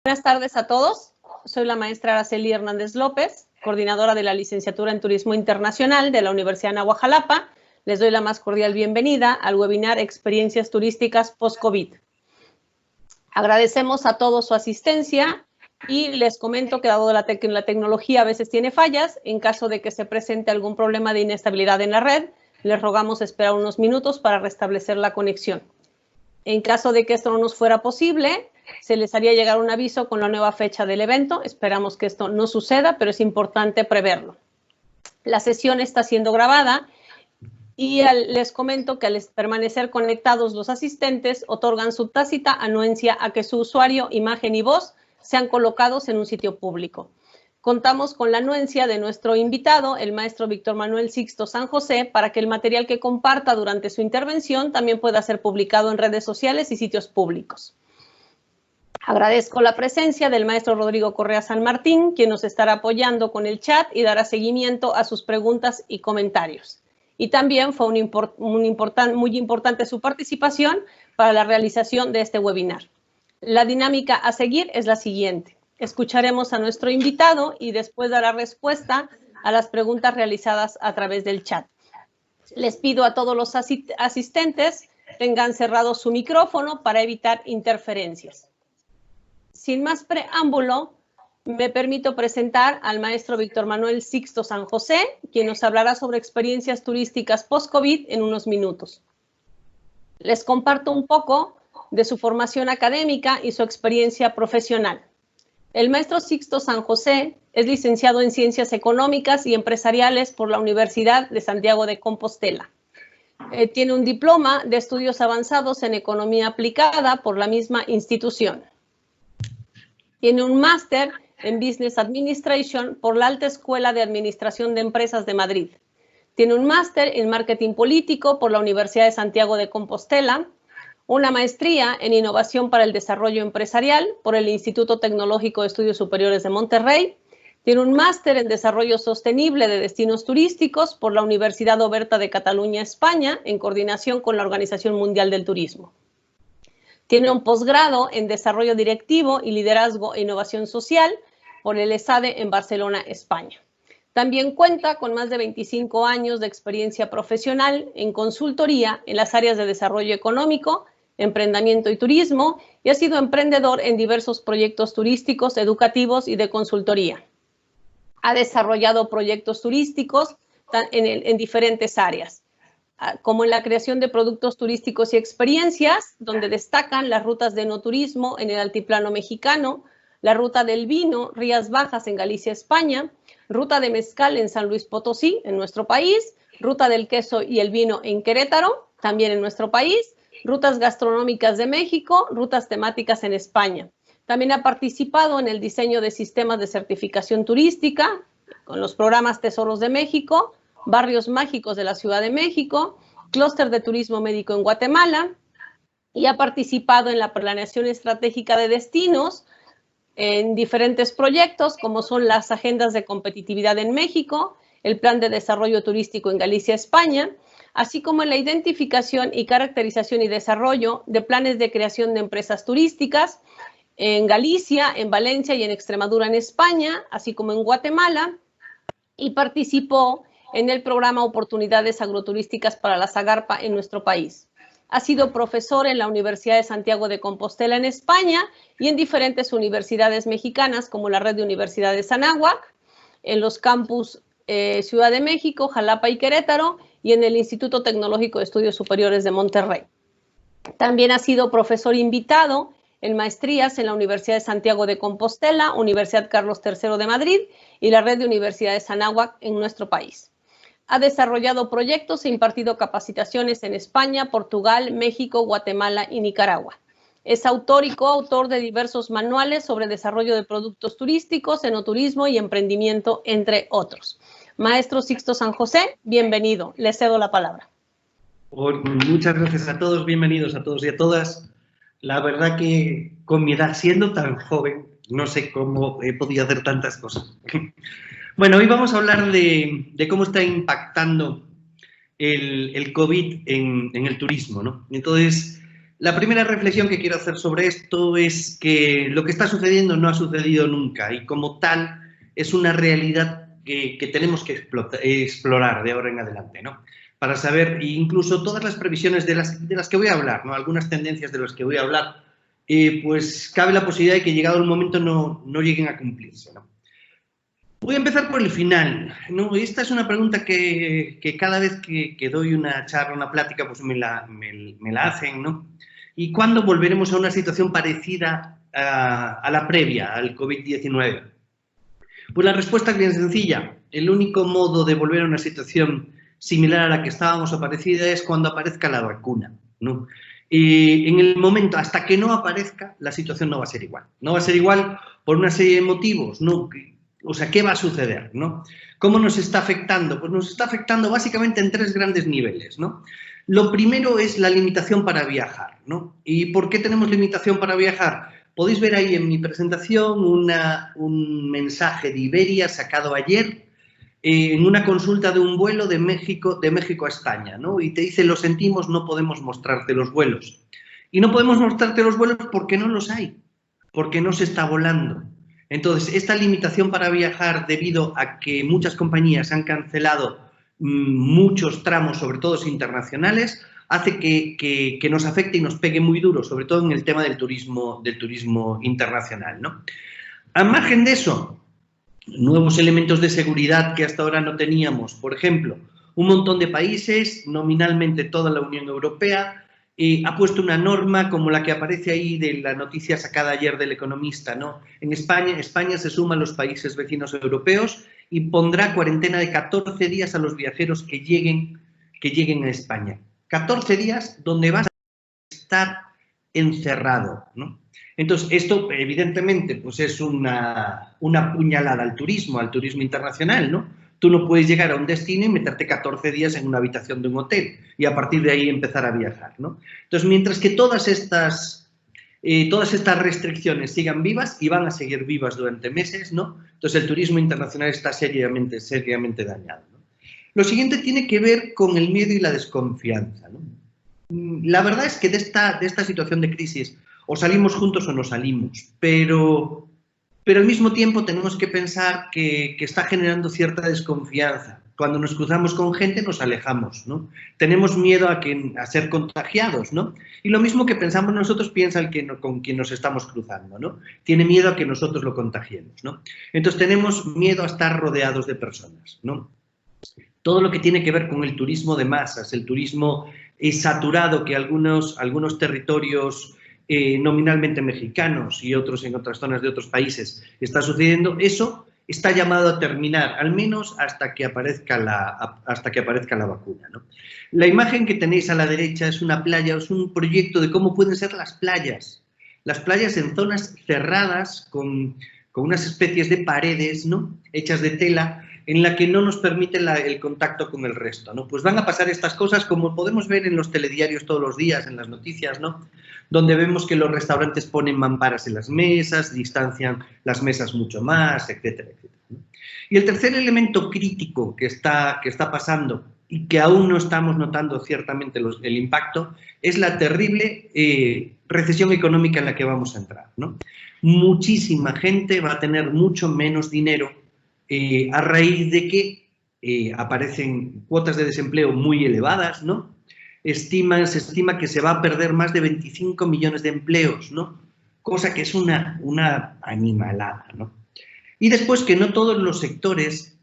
Buenas tardes a todos. Soy la maestra Araceli Hernández López, coordinadora de la Licenciatura en Turismo Internacional de la Universidad de Nahuajalapa. Les doy la más cordial bienvenida al webinar Experiencias Turísticas Post-COVID. Agradecemos a todos su asistencia y les comento que dado la tecnología a veces tiene fallas, en caso de que se presente algún problema de inestabilidad en la red, les rogamos esperar unos minutos para restablecer la conexión. En caso de que esto no nos fuera posible, se les haría llegar un aviso con la nueva fecha del evento. Esperamos que esto no suceda, pero es importante preverlo. La sesión está siendo grabada y les comento que al permanecer conectados los asistentes otorgan su tácita anuencia a que su usuario, imagen y voz sean colocados en un sitio público. Contamos con la anuencia de nuestro invitado, el maestro Víctor Manuel Sixto San José, para que el material que comparta durante su intervención también pueda ser publicado en redes sociales y sitios públicos. Agradezco la presencia del maestro Rodrigo Correa San Martín, quien nos estará apoyando con el chat y dará seguimiento a sus preguntas y comentarios. Y también fue muy importante su participación para la realización de este webinar. La dinámica a seguir es la siguiente. Escucharemos a nuestro invitado y después dará respuesta a las preguntas realizadas a través del chat. Les pido a todos los asistentes tengan cerrado su micrófono para evitar interferencias. Sin más preámbulo, me permito presentar al maestro Víctor Manuel Sixto San José, quien nos hablará sobre experiencias turísticas post-COVID en unos minutos. Les comparto un poco de su formación académica y su experiencia profesional. El maestro Sixto San José es licenciado en Ciencias Económicas y Empresariales por la Universidad de Santiago de Compostela. Tiene un diploma de estudios avanzados en Economía Aplicada por la misma institución. Tiene un máster en Business Administration por la Alta Escuela de Administración de Empresas de Madrid. Tiene un máster en Marketing Político por la Universidad de Santiago de Compostela. Una maestría en Innovación para el Desarrollo Empresarial por el Instituto Tecnológico de Estudios Superiores de Monterrey. Tiene un máster en Desarrollo Sostenible de Destinos Turísticos por la Universidad Oberta de Cataluña, España, en coordinación con la Organización Mundial del Turismo. Tiene un posgrado en Desarrollo Directivo y Liderazgo e Innovación Social por el ESADE en Barcelona, España. También cuenta con más de 25 años de experiencia profesional en consultoría en las áreas de desarrollo económico, emprendimiento y turismo, y ha sido emprendedor en diversos proyectos turísticos, educativos y de consultoría. Ha desarrollado proyectos turísticos en diferentes áreas, como en la creación de productos turísticos y experiencias, donde destacan las rutas de enoturismo en el altiplano mexicano, la ruta del vino, Rías Bajas en Galicia, España, ruta de mezcal en San Luis Potosí, en nuestro país, ruta del queso y el vino en Querétaro, también en nuestro país, rutas gastronómicas de México, rutas temáticas en España. También ha participado en el diseño de sistemas de certificación turística, con los programas Tesoros de México, Barrios Mágicos de la Ciudad de México, Clúster de Turismo Médico en Guatemala, y ha participado en la planeación estratégica de destinos en diferentes proyectos, como son las agendas de competitividad en México, el Plan de Desarrollo Turístico en Galicia, España, así como en la identificación y caracterización y desarrollo de planes de creación de empresas turísticas en Galicia, en Valencia y en Extremadura, en España, así como en Guatemala, y participó en el programa Oportunidades Agroturísticas para la Zagarpa en nuestro país. Ha sido profesor en la Universidad de Santiago de Compostela en España y en diferentes universidades mexicanas como la Red de Universidades Anáhuac, en los campus Ciudad de México, Jalapa y Querétaro y en el Instituto Tecnológico de Estudios Superiores de Monterrey. También ha sido profesor invitado en maestrías en la Universidad de Santiago de Compostela, Universidad Carlos III de Madrid y la Red de Universidades Anáhuac en nuestro país. Ha desarrollado proyectos e impartido capacitaciones en España, Portugal, México, Guatemala y Nicaragua. Es autor y coautor de diversos manuales sobre desarrollo de productos turísticos, enoturismo y emprendimiento, entre otros. Maestro Sixto San José, bienvenido. Le cedo la palabra. Muchas gracias a todos, bienvenidos a todos y a todas. La verdad que con mi edad, siendo tan joven, no sé cómo he podido hacer tantas cosas. Bueno, hoy vamos a hablar de cómo está impactando el COVID en el turismo, ¿no? Entonces, La primera reflexión que quiero hacer sobre esto es que lo que está sucediendo no ha sucedido nunca y como tal es una realidad que tenemos que explorar de ahora en adelante, ¿no? Para saber, incluso todas las previsiones de las que voy a hablar, ¿no? Algunas tendencias de las que voy a hablar, pues cabe la posibilidad de que llegado el momento no lleguen a cumplirse, ¿no? Voy a empezar por el final, ¿no? Esta es una pregunta que cada vez que doy una charla, una plática, pues me la hacen, ¿no? ¿Y cuándo volveremos a una situación parecida a la previa, al COVID-19? Pues la respuesta es bien sencilla. El único modo de volver a una situación similar a la que estábamos o parecida es cuando aparezca la vacuna, ¿no? Y en el momento, hasta que no aparezca, la situación no va a ser igual. No va a ser igual por una serie de motivos, ¿no? O sea, ¿qué va a suceder, no? ¿Cómo nos está afectando? Pues nos está afectando básicamente en 3 grandes niveles, ¿no? Lo primero es la limitación para viajar, ¿no? ¿Y por qué tenemos limitación para viajar? Podéis ver ahí en mi presentación un mensaje de Iberia sacado ayer en una consulta de un vuelo de México a España, ¿no? Y te dice, lo sentimos, no podemos mostrarte los vuelos. Y no podemos mostrarte los vuelos porque no los hay, porque no se está volando. Entonces, esta limitación para viajar debido a que muchas compañías han cancelado muchos tramos, sobre todo internacionales, hace que nos afecte y nos pegue muy duro, sobre todo en el tema del turismo internacional, ¿no? Al margen de eso, nuevos elementos de seguridad que hasta ahora no teníamos. Por ejemplo, un montón de países, nominalmente toda la Unión Europea, ha puesto una norma como la que aparece ahí de la noticia sacada ayer del Economista, ¿no? En España se suman los países vecinos europeos y pondrá cuarentena de 14 días a los viajeros que lleguen a España. 14 días donde vas a estar encerrado, ¿no? Entonces, esto evidentemente pues es una puñalada al turismo internacional, ¿no? Tú no puedes llegar a un destino y meterte 14 días en una habitación de un hotel y a partir de ahí empezar a viajar, ¿no? Entonces, mientras que todas estas restricciones sigan vivas y van a seguir vivas durante meses, ¿no? Entonces, el turismo internacional está seriamente dañado, ¿no? Lo siguiente tiene que ver con el miedo y la desconfianza, ¿no? La verdad es que de esta situación de crisis o salimos juntos o no salimos, pero al mismo tiempo tenemos que pensar que está generando cierta desconfianza. Cuando nos cruzamos con gente nos alejamos, ¿no? Tenemos miedo a ser contagiados, ¿no? Y lo mismo que pensamos nosotros piensa con quien nos estamos cruzando, ¿no? Tiene miedo a que nosotros lo contagiemos, ¿no? Entonces tenemos miedo a estar rodeados de personas, ¿no? Todo lo que tiene que ver con el turismo de masas, el turismo saturado que algunos territorios nominalmente mexicanos y otros en otras zonas de otros países está sucediendo, eso está llamado a terminar, al menos hasta que aparezca la vacuna, ¿no? La imagen que tenéis a la derecha es una playa, es un proyecto de cómo pueden ser las playas en zonas cerradas con unas especies de paredes, ¿no? Hechas de tela, en la que no nos permite el contacto con el resto, ¿no? Pues van a pasar estas cosas como podemos ver en los telediarios todos los días, en las noticias, ¿no? Donde vemos que los restaurantes ponen mamparas en las mesas, distancian las mesas mucho más, etcétera, etcétera, ¿no? Y el tercer elemento crítico que está pasando y que aún no estamos notando ciertamente el impacto es la terrible recesión económica en la que vamos a entrar, ¿no? Muchísima gente va a tener mucho menos dinero a raíz de que aparecen cuotas de desempleo muy elevadas, ¿no? Se estima que se va a perder más de 25 millones de empleos, ¿no? Cosa que es una animalada, ¿no? Y después que no todos los sectores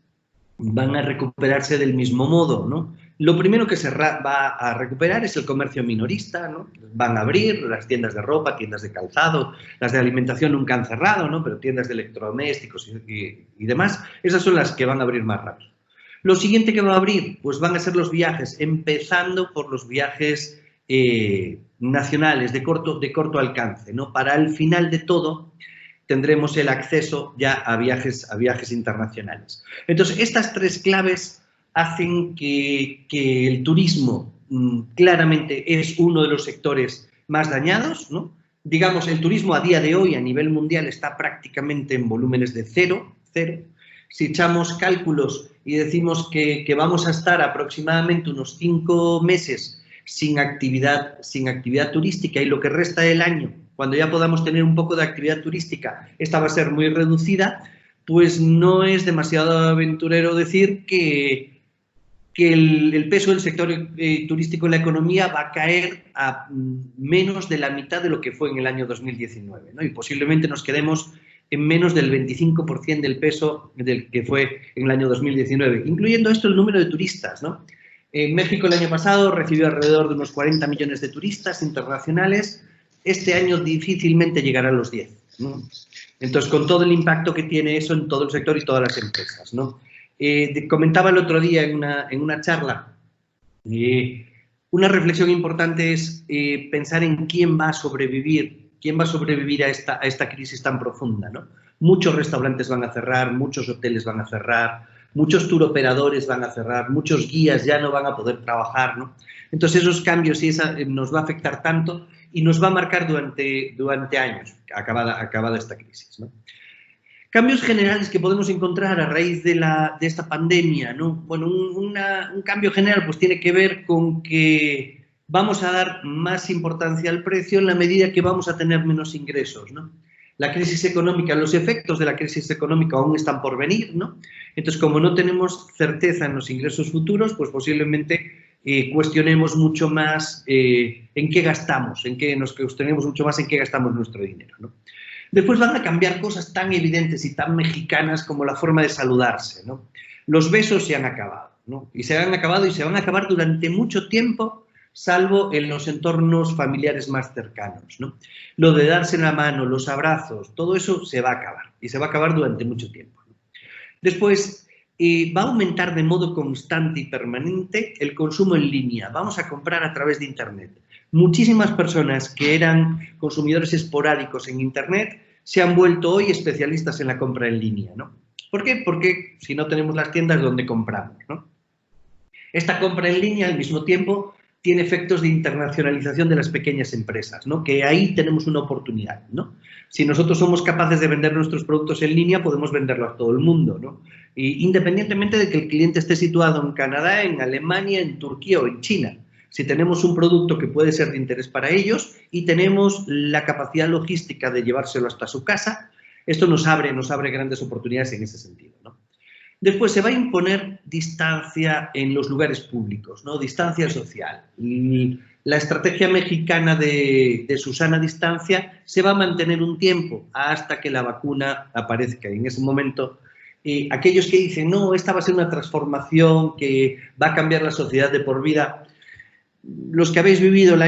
van a recuperarse del mismo modo, ¿no? Lo primero que se va a recuperar es el comercio minorista, ¿no? Van a abrir las tiendas de ropa, tiendas de calzado, las de alimentación nunca han cerrado, ¿no? Pero tiendas de electrodomésticos y demás, esas son las que van a abrir más rápido. Lo siguiente que va a abrir, pues van a ser los viajes, empezando por los viajes nacionales de corto alcance, ¿no? Para el final de todo tendremos el acceso ya a viajes internacionales. Entonces, estas 3 claves hacen que el turismo claramente es uno de los sectores más dañados, ¿no? Digamos, el turismo a día de hoy a nivel mundial está prácticamente en volúmenes de cero. Si echamos cálculos y decimos que vamos a estar aproximadamente unos 5 meses sin actividad turística, y lo que resta del año, cuando ya podamos tener un poco de actividad turística, esta va a ser muy reducida, pues no es demasiado aventurero decir que el peso del sector turístico en la economía va a caer a menos de la mitad de lo que fue en el año 2019, ¿no? Y posiblemente nos quedemos en menos del 25% del peso del que fue en el año 2019, incluyendo esto el número de turistas, ¿no? México el año pasado recibió alrededor de unos 40 millones de turistas internacionales. Este año difícilmente llegará a los 10, ¿no? Entonces, con todo el impacto que tiene eso en todo el sector y todas las empresas, ¿no? Comentaba el otro día en una charla, una reflexión importante es pensar en quién va a sobrevivir a esta crisis tan profunda, ¿no? Muchos restaurantes van a cerrar, muchos hoteles van a cerrar, muchos touroperadores van a cerrar, muchos guías ya no van a poder trabajar, ¿no? Entonces, esos cambios nos va a afectar tanto y nos va a marcar durante años, acabada esta crisis, ¿no? Cambios generales que podemos encontrar a raíz de esta pandemia, ¿no? Bueno, un cambio general pues tiene que ver con que vamos a dar más importancia al precio en la medida que vamos a tener menos ingresos, ¿no? La crisis económica, los efectos de la crisis económica aún están por venir, ¿no? Entonces, como no tenemos certeza en los ingresos futuros, pues posiblemente cuestionemos mucho más en qué gastamos, cuestionemos mucho más en qué gastamos nuestro dinero, ¿no? Después van a cambiar cosas tan evidentes y tan mexicanas como la forma de saludarse, ¿no? Los besos se han acabado, ¿no? Y se han acabado y se van a acabar durante mucho tiempo, salvo en los entornos familiares más cercanos, ¿no? Lo de darse la mano, los abrazos, todo eso se va a acabar y se va a acabar durante mucho tiempo, ¿no? Después, va a aumentar de modo constante y permanente el consumo en línea. Vamos a comprar a través de Internet. Muchísimas personas que eran consumidores esporádicos en Internet se han vuelto hoy especialistas en la compra en línea, ¿no? ¿Por qué? Porque si no tenemos las tiendas, ¿dónde compramos, no? Esta compra en línea, al mismo tiempo, tiene efectos de internacionalización de las pequeñas empresas, ¿no? Que ahí tenemos una oportunidad, ¿no? Si nosotros somos capaces de vender nuestros productos en línea, podemos venderlo a todo el mundo, ¿no? Y independientemente de que el cliente esté situado en Canadá, en Alemania, en Turquía o en China. Si tenemos un producto que puede ser de interés para ellos y tenemos la capacidad logística de llevárselo hasta su casa, esto nos abre grandes oportunidades en ese sentido, ¿no? Después se va a imponer distancia en los lugares públicos, ¿no? Distancia social. Y la estrategia mexicana de Susana Distancia se va a mantener un tiempo hasta que la vacuna aparezca. Y en ese momento, aquellos que dicen, no, esta va a ser una transformación que va a cambiar la sociedad de por vida, los que habéis vivido el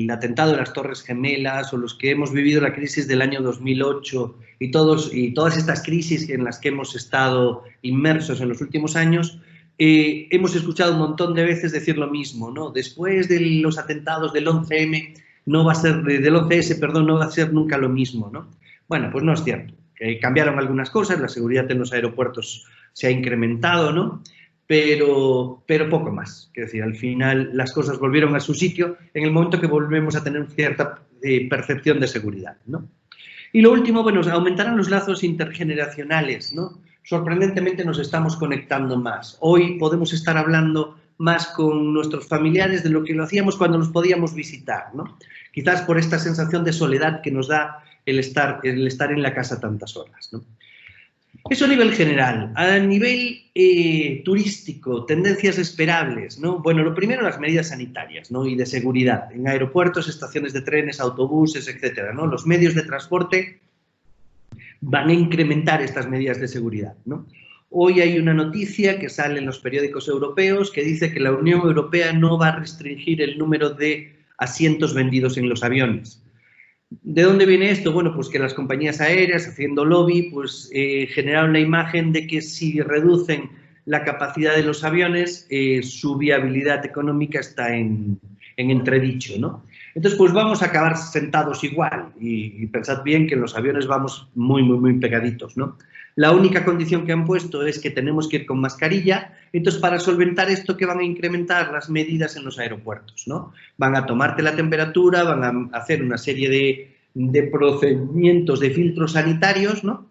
atentado de las Torres Gemelas o los que hemos vivido la crisis del año 2008 y todas estas crisis en las que hemos estado inmersos en los últimos años, hemos escuchado un montón de veces decir lo mismo, ¿no? Después de los atentados del 11M, del 11S, perdón, no va a ser nunca lo mismo, ¿no? Bueno, pues no es cierto. Cambiaron algunas cosas, la seguridad en los aeropuertos se ha incrementado, ¿no? Pero poco más. Quiero decir, al final las cosas volvieron a su sitio en el momento que volvemos a tener cierta percepción de seguridad, ¿no? Y lo último, bueno, aumentarán los lazos intergeneracionales, ¿no? Sorprendentemente nos estamos conectando más. Hoy podemos estar hablando más con nuestros familiares de lo que lo hacíamos cuando los podíamos visitar, ¿no? Quizás por esta sensación de soledad que nos da el estar en la casa tantas horas, ¿no? Eso a nivel general. A nivel turístico, tendencias esperables, ¿no? Bueno, lo primero, las medidas sanitarias, ¿no? Y de seguridad en aeropuertos, estaciones de trenes, autobuses, etcétera, ¿no? Los medios de transporte van a incrementar estas medidas de seguridad, ¿no? Hoy hay una noticia que sale en los periódicos europeos que dice que la Unión Europea no va a restringir el número de asientos vendidos en los aviones. ¿De dónde viene esto? Bueno, pues que las compañías aéreas, haciendo lobby, pues generaron la imagen de que si reducen la capacidad de los aviones, su viabilidad económica está en entredicho, ¿no? Entonces, pues vamos a acabar sentados igual y pensad bien que en los aviones vamos muy, muy, muy pegaditos, ¿no? La única condición que han puesto es que tenemos que ir con mascarilla. Entonces, para solventar esto, ¿qué van a incrementar? Las medidas en los aeropuertos, ¿no? Van a tomarte la temperatura, van a hacer una serie de procedimientos, de filtros sanitarios, ¿no?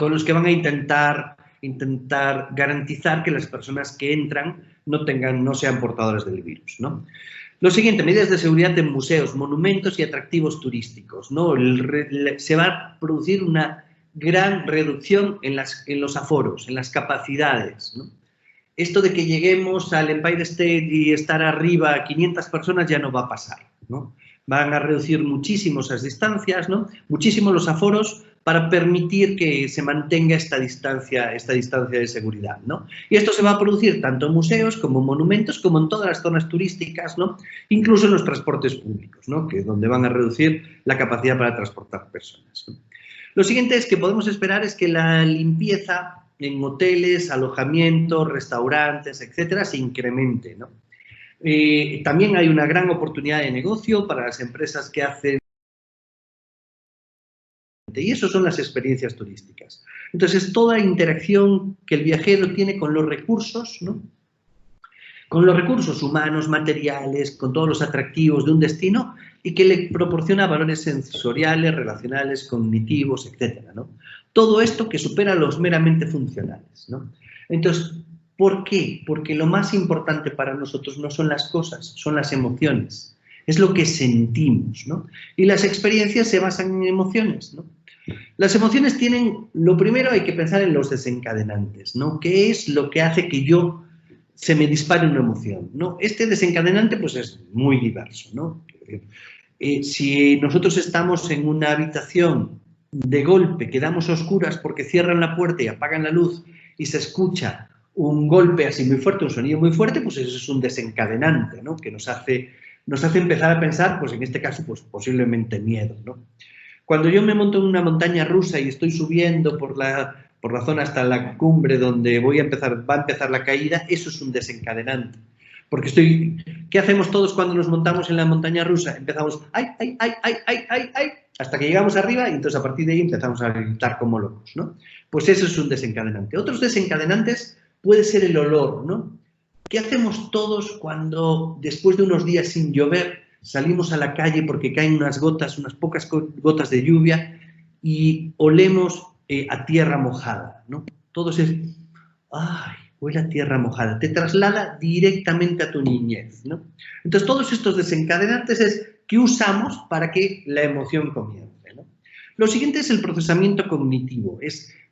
Con los que van a intentar intentar garantizar que las personas que entran no sean portadoras del virus, ¿no? Lo siguiente, medidas de seguridad en museos, monumentos y atractivos turísticos, ¿no? Se va a producir una gran reducción en los aforos, en las capacidades, ¿no? Esto de que lleguemos al Empire State y estar arriba 500 personas ya no va a pasar, ¿no? Van a reducir muchísimo esas distancias, ¿no? Muchísimo los aforos para permitir que se mantenga esta distancia de seguridad, ¿no? Y esto se va a producir tanto en museos como en monumentos, como en todas las zonas turísticas, ¿no? Incluso en los transportes públicos, ¿no? Que donde van a reducir la capacidad para transportar personas, ¿no? Lo siguiente es que podemos esperar es que la limpieza en hoteles, alojamientos, restaurantes, etcétera, se incremente, ¿no? También hay una gran oportunidad de negocio para las empresas que hacen, y eso son las experiencias turísticas. Entonces, es toda interacción que el viajero tiene con los recursos, ¿no? Con los recursos humanos, materiales, con todos los atractivos de un destino y que le proporciona valores sensoriales, relacionales, cognitivos, etcétera, ¿no? Todo esto que supera los meramente funcionales, ¿no? Entonces, ¿por qué? Porque lo más importante para nosotros no son las cosas, son las emociones. Es lo que sentimos, ¿no? Y las experiencias se basan en emociones, ¿no? Las emociones tienen, lo primero hay que pensar en los desencadenantes, ¿no? ¿Qué es lo que hace que se me dispare una emoción, ¿no? Este desencadenante pues es muy diverso, ¿no? Si nosotros estamos en una habitación, de golpe quedamos a oscuras porque cierran la puerta y apagan la luz y se escucha un golpe así muy fuerte, un sonido muy fuerte, pues eso es un desencadenante, ¿no? Que nos hace empezar a pensar, pues en este caso, pues posiblemente miedo, ¿no? Cuando yo me monto en una montaña rusa y estoy subiendo por la zona hasta la cumbre donde va a empezar la caída, eso es un desencadenante. Porque ¿qué hacemos todos cuando nos montamos en la montaña rusa? Empezamos, ¡ay, ay, ay, ay, ay, ay, ay! Hasta que llegamos arriba y entonces a partir de ahí empezamos a gritar como locos, ¿no? Pues eso es un desencadenante. Otros desencadenantes puede ser el olor, ¿no? ¿Qué hacemos todos cuando después de unos días sin llover salimos a la calle porque caen unas pocas gotas de lluvia y olemos a tierra mojada, ¿no? Todos es, ¡ay! Huele a tierra mojada, te traslada directamente a tu niñez, ¿no? Entonces, todos estos desencadenantes es que usamos para que la emoción comience, ¿no? Lo siguiente es el procesamiento cognitivo.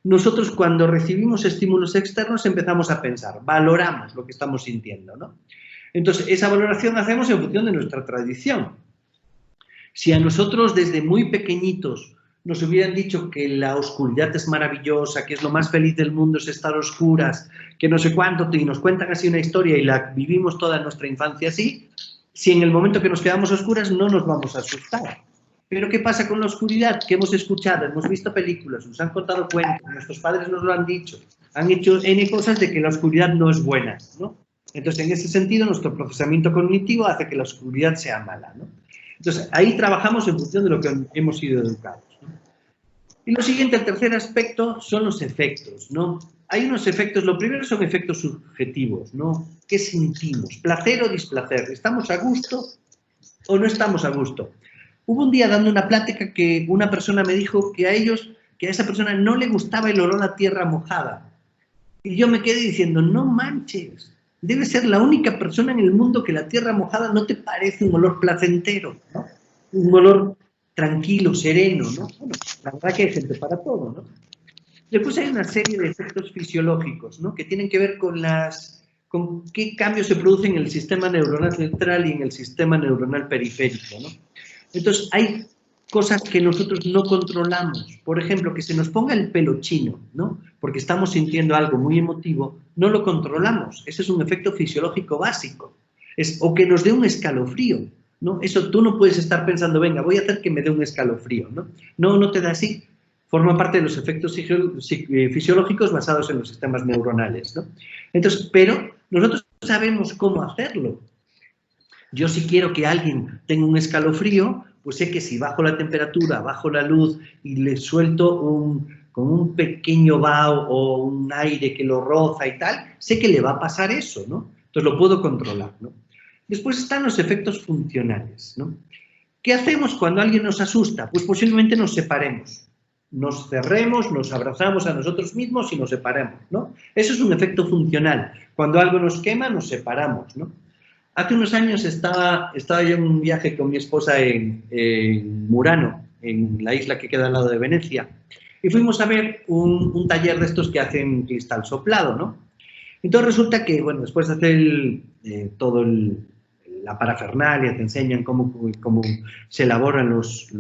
Nosotros cuando recibimos estímulos externos empezamos a pensar, valoramos lo que estamos sintiendo, ¿no? Entonces, esa valoración la hacemos en función de nuestra tradición. Si a nosotros desde muy pequeñitos nos hubieran dicho que la oscuridad es maravillosa, que es lo más feliz del mundo es estar a oscuras, que no sé cuánto, y nos cuentan así una historia y la vivimos toda nuestra infancia así, si en el momento que nos quedamos a oscuras no nos vamos a asustar. Pero ¿qué pasa con la oscuridad? Que hemos escuchado, hemos visto películas, nos han contado cuentos, nuestros padres nos lo han dicho, han hecho N cosas de que la oscuridad no es buena, ¿no? Entonces, en ese sentido, nuestro procesamiento cognitivo hace que la oscuridad sea mala, ¿no? Entonces, ahí trabajamos en función de lo que hemos sido educados, ¿no? Y lo siguiente, el tercer aspecto, son los efectos, ¿no? Hay unos efectos, lo primero son efectos subjetivos, ¿no? ¿Qué sentimos? ¿Placer o displacer? ¿Estamos a gusto o no estamos a gusto? Hubo un día dando una plática que una persona me dijo que a esa persona no le gustaba el olor a tierra mojada. Y yo me quedé diciendo, no manches, debe ser la única persona en el mundo que la tierra mojada no te parece un olor placentero, ¿no? Un olor tranquilo, sereno, ¿no? Bueno, la verdad que hay gente para todo, ¿no? Después hay una serie de efectos fisiológicos, ¿no? Que tienen que ver con qué cambios se producen en el sistema neuronal central y en el sistema neuronal periférico, ¿no? Entonces, hay cosas que nosotros no controlamos. Por ejemplo, que se nos ponga el pelo chino, ¿no? Porque estamos sintiendo algo muy emotivo, no lo controlamos. Ese es un efecto fisiológico básico. O que nos dé un escalofrío, ¿no? Eso tú no puedes estar pensando, venga, voy a hacer que me dé un escalofrío, ¿no? No te da así. Forma parte de los efectos fisiológicos basados en los sistemas neuronales, ¿no? Entonces, pero nosotros sabemos cómo hacerlo. Yo si quiero que alguien tenga un escalofrío, pues sé que si bajo la temperatura, bajo la luz y le suelto con un pequeño vaho o un aire que lo roza y tal, sé que le va a pasar eso, ¿no? Entonces lo puedo controlar, ¿no? Después están los efectos funcionales, ¿no? ¿Qué hacemos cuando alguien nos asusta? Pues posiblemente nos separemos. nos cerremos, nos abrazamos a nosotros mismos y nos separemos, ¿no? Eso es un efecto funcional. Cuando algo nos quema, nos separamos, ¿no? Hace unos años estaba yo en un viaje con mi esposa en Murano, en la isla que queda al lado de Venecia, y fuimos a ver un taller de estos que hacen cristal soplado, ¿no? Entonces resulta que, bueno, después de hacer la parafernalia, te enseñan cómo se elaboran los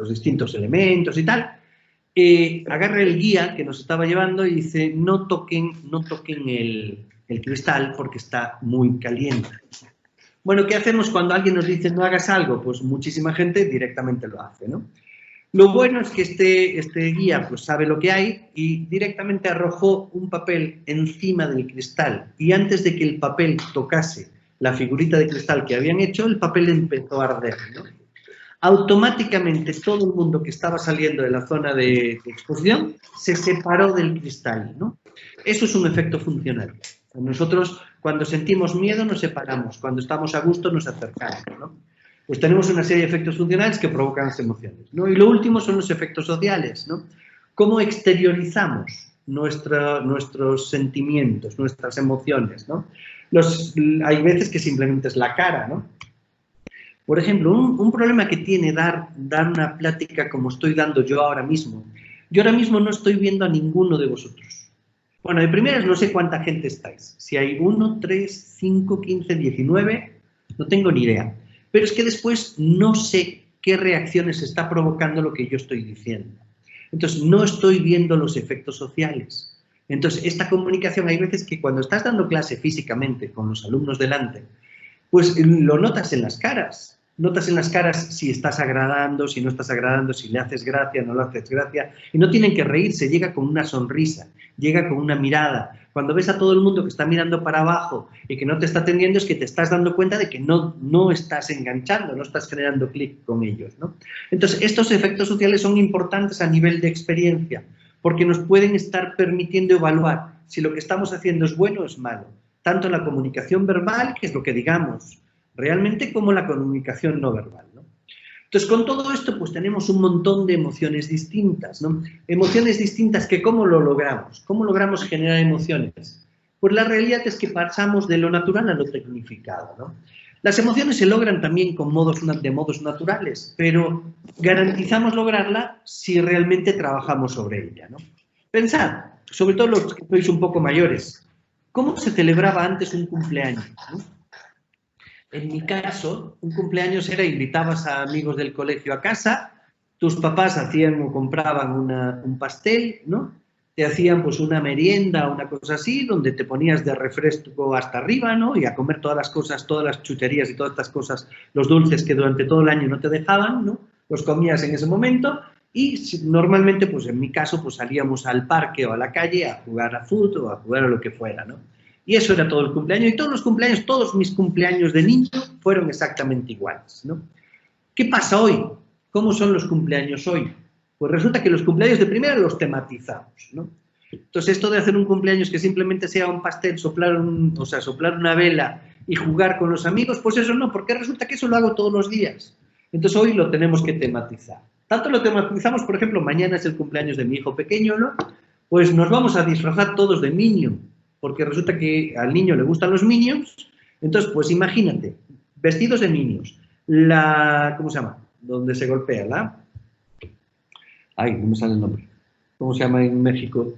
distintos elementos y tal, agarra el guía que nos estaba llevando y dice, no toquen el cristal porque está muy caliente. Bueno, ¿qué hacemos cuando alguien nos dice no hagas algo? Pues muchísima gente directamente lo hace, ¿no? Lo bueno es que este guía pues sabe lo que hay y directamente arrojó un papel encima del cristal y antes de que el papel tocase la figurita de cristal que habían hecho, el papel empezó a arder, ¿no? Automáticamente todo el mundo que estaba saliendo de la zona de exposición se separó del cristal, ¿no? Eso es un efecto funcional. Nosotros, cuando sentimos miedo, nos separamos. Cuando estamos a gusto, nos acercamos, ¿no? Pues tenemos una serie de efectos funcionales que provocan las emociones, ¿no? Y lo último son los efectos sociales, ¿no? ¿Cómo exteriorizamos nuestros sentimientos, nuestras emociones, ¿no? Hay veces que simplemente es la cara, ¿no? Por ejemplo, un problema que tiene dar una plática como estoy dando yo ahora mismo. Yo ahora mismo no estoy viendo a ninguno de vosotros. Bueno, de primeras no sé cuánta gente estáis. Si hay 1, 3, 5, 15, 19, no tengo ni idea. Pero es que después no sé qué reacciones está provocando lo que yo estoy diciendo. Entonces, no estoy viendo los efectos sociales. Entonces, esta comunicación, hay veces que cuando estás dando clase físicamente con los alumnos delante, pues lo notas en las caras. Notas en las caras si estás agradando, si no estás agradando, si le haces gracia, no le haces gracia. Y no tienen que reírse, llega con una sonrisa, llega con una mirada. Cuando ves a todo el mundo que está mirando para abajo y que no te está atendiendo, es que te estás dando cuenta de que no estás enganchando, no estás generando clic con ellos, ¿no? Entonces, estos efectos sociales son importantes a nivel de experiencia, porque nos pueden estar permitiendo evaluar si lo que estamos haciendo es bueno o es malo. Tanto la comunicación verbal, que es lo que digamos realmente, como la comunicación no verbal, ¿no? Entonces, con todo esto, pues tenemos un montón de emociones distintas, ¿no? Emociones distintas que ¿cómo lo logramos? ¿Cómo logramos generar emociones? Pues la realidad es que pasamos de lo natural a lo tecnificado, ¿no? Las emociones se logran también con modos naturales, pero garantizamos lograrla si realmente trabajamos sobre ella, ¿no? Pensad, sobre todo los que sois un poco mayores, ¿cómo se celebraba antes un cumpleaños, ¿no? En mi caso, un cumpleaños era invitabas a amigos del colegio a casa, tus papás hacían o compraban un pastel, ¿no? Te hacían pues una merienda o una cosa así, donde te ponías de refresco hasta arriba, ¿no? Y a comer todas las cosas, todas las chucherías y todas estas cosas, los dulces que durante todo el año no te dejaban, ¿no? Los comías en ese momento y normalmente, pues en mi caso, pues salíamos al parque o a la calle a jugar a fútbol o a jugar a lo que fuera, ¿no? Y eso era todo el cumpleaños. Y todos los cumpleaños, todos mis cumpleaños de niño fueron exactamente iguales, ¿no? ¿Qué pasa hoy? ¿Cómo son los cumpleaños hoy? Pues resulta que los cumpleaños de primera los tematizamos, ¿no? Entonces, esto de hacer un cumpleaños que simplemente sea un pastel, soplar una vela y jugar con los amigos, pues eso no, porque resulta que eso lo hago todos los días. Entonces, hoy lo tenemos que tematizar. Tanto lo tematizamos, por ejemplo, mañana es el cumpleaños de mi hijo pequeño, ¿no? Pues nos vamos a disfrazar todos de Minion, porque resulta que al niño le gustan los Minions. Entonces, pues imagínate, vestidos de Minions, ¿cómo se llama? Donde se golpea, ay, no me sale el nombre. ¿Cómo se llama en México?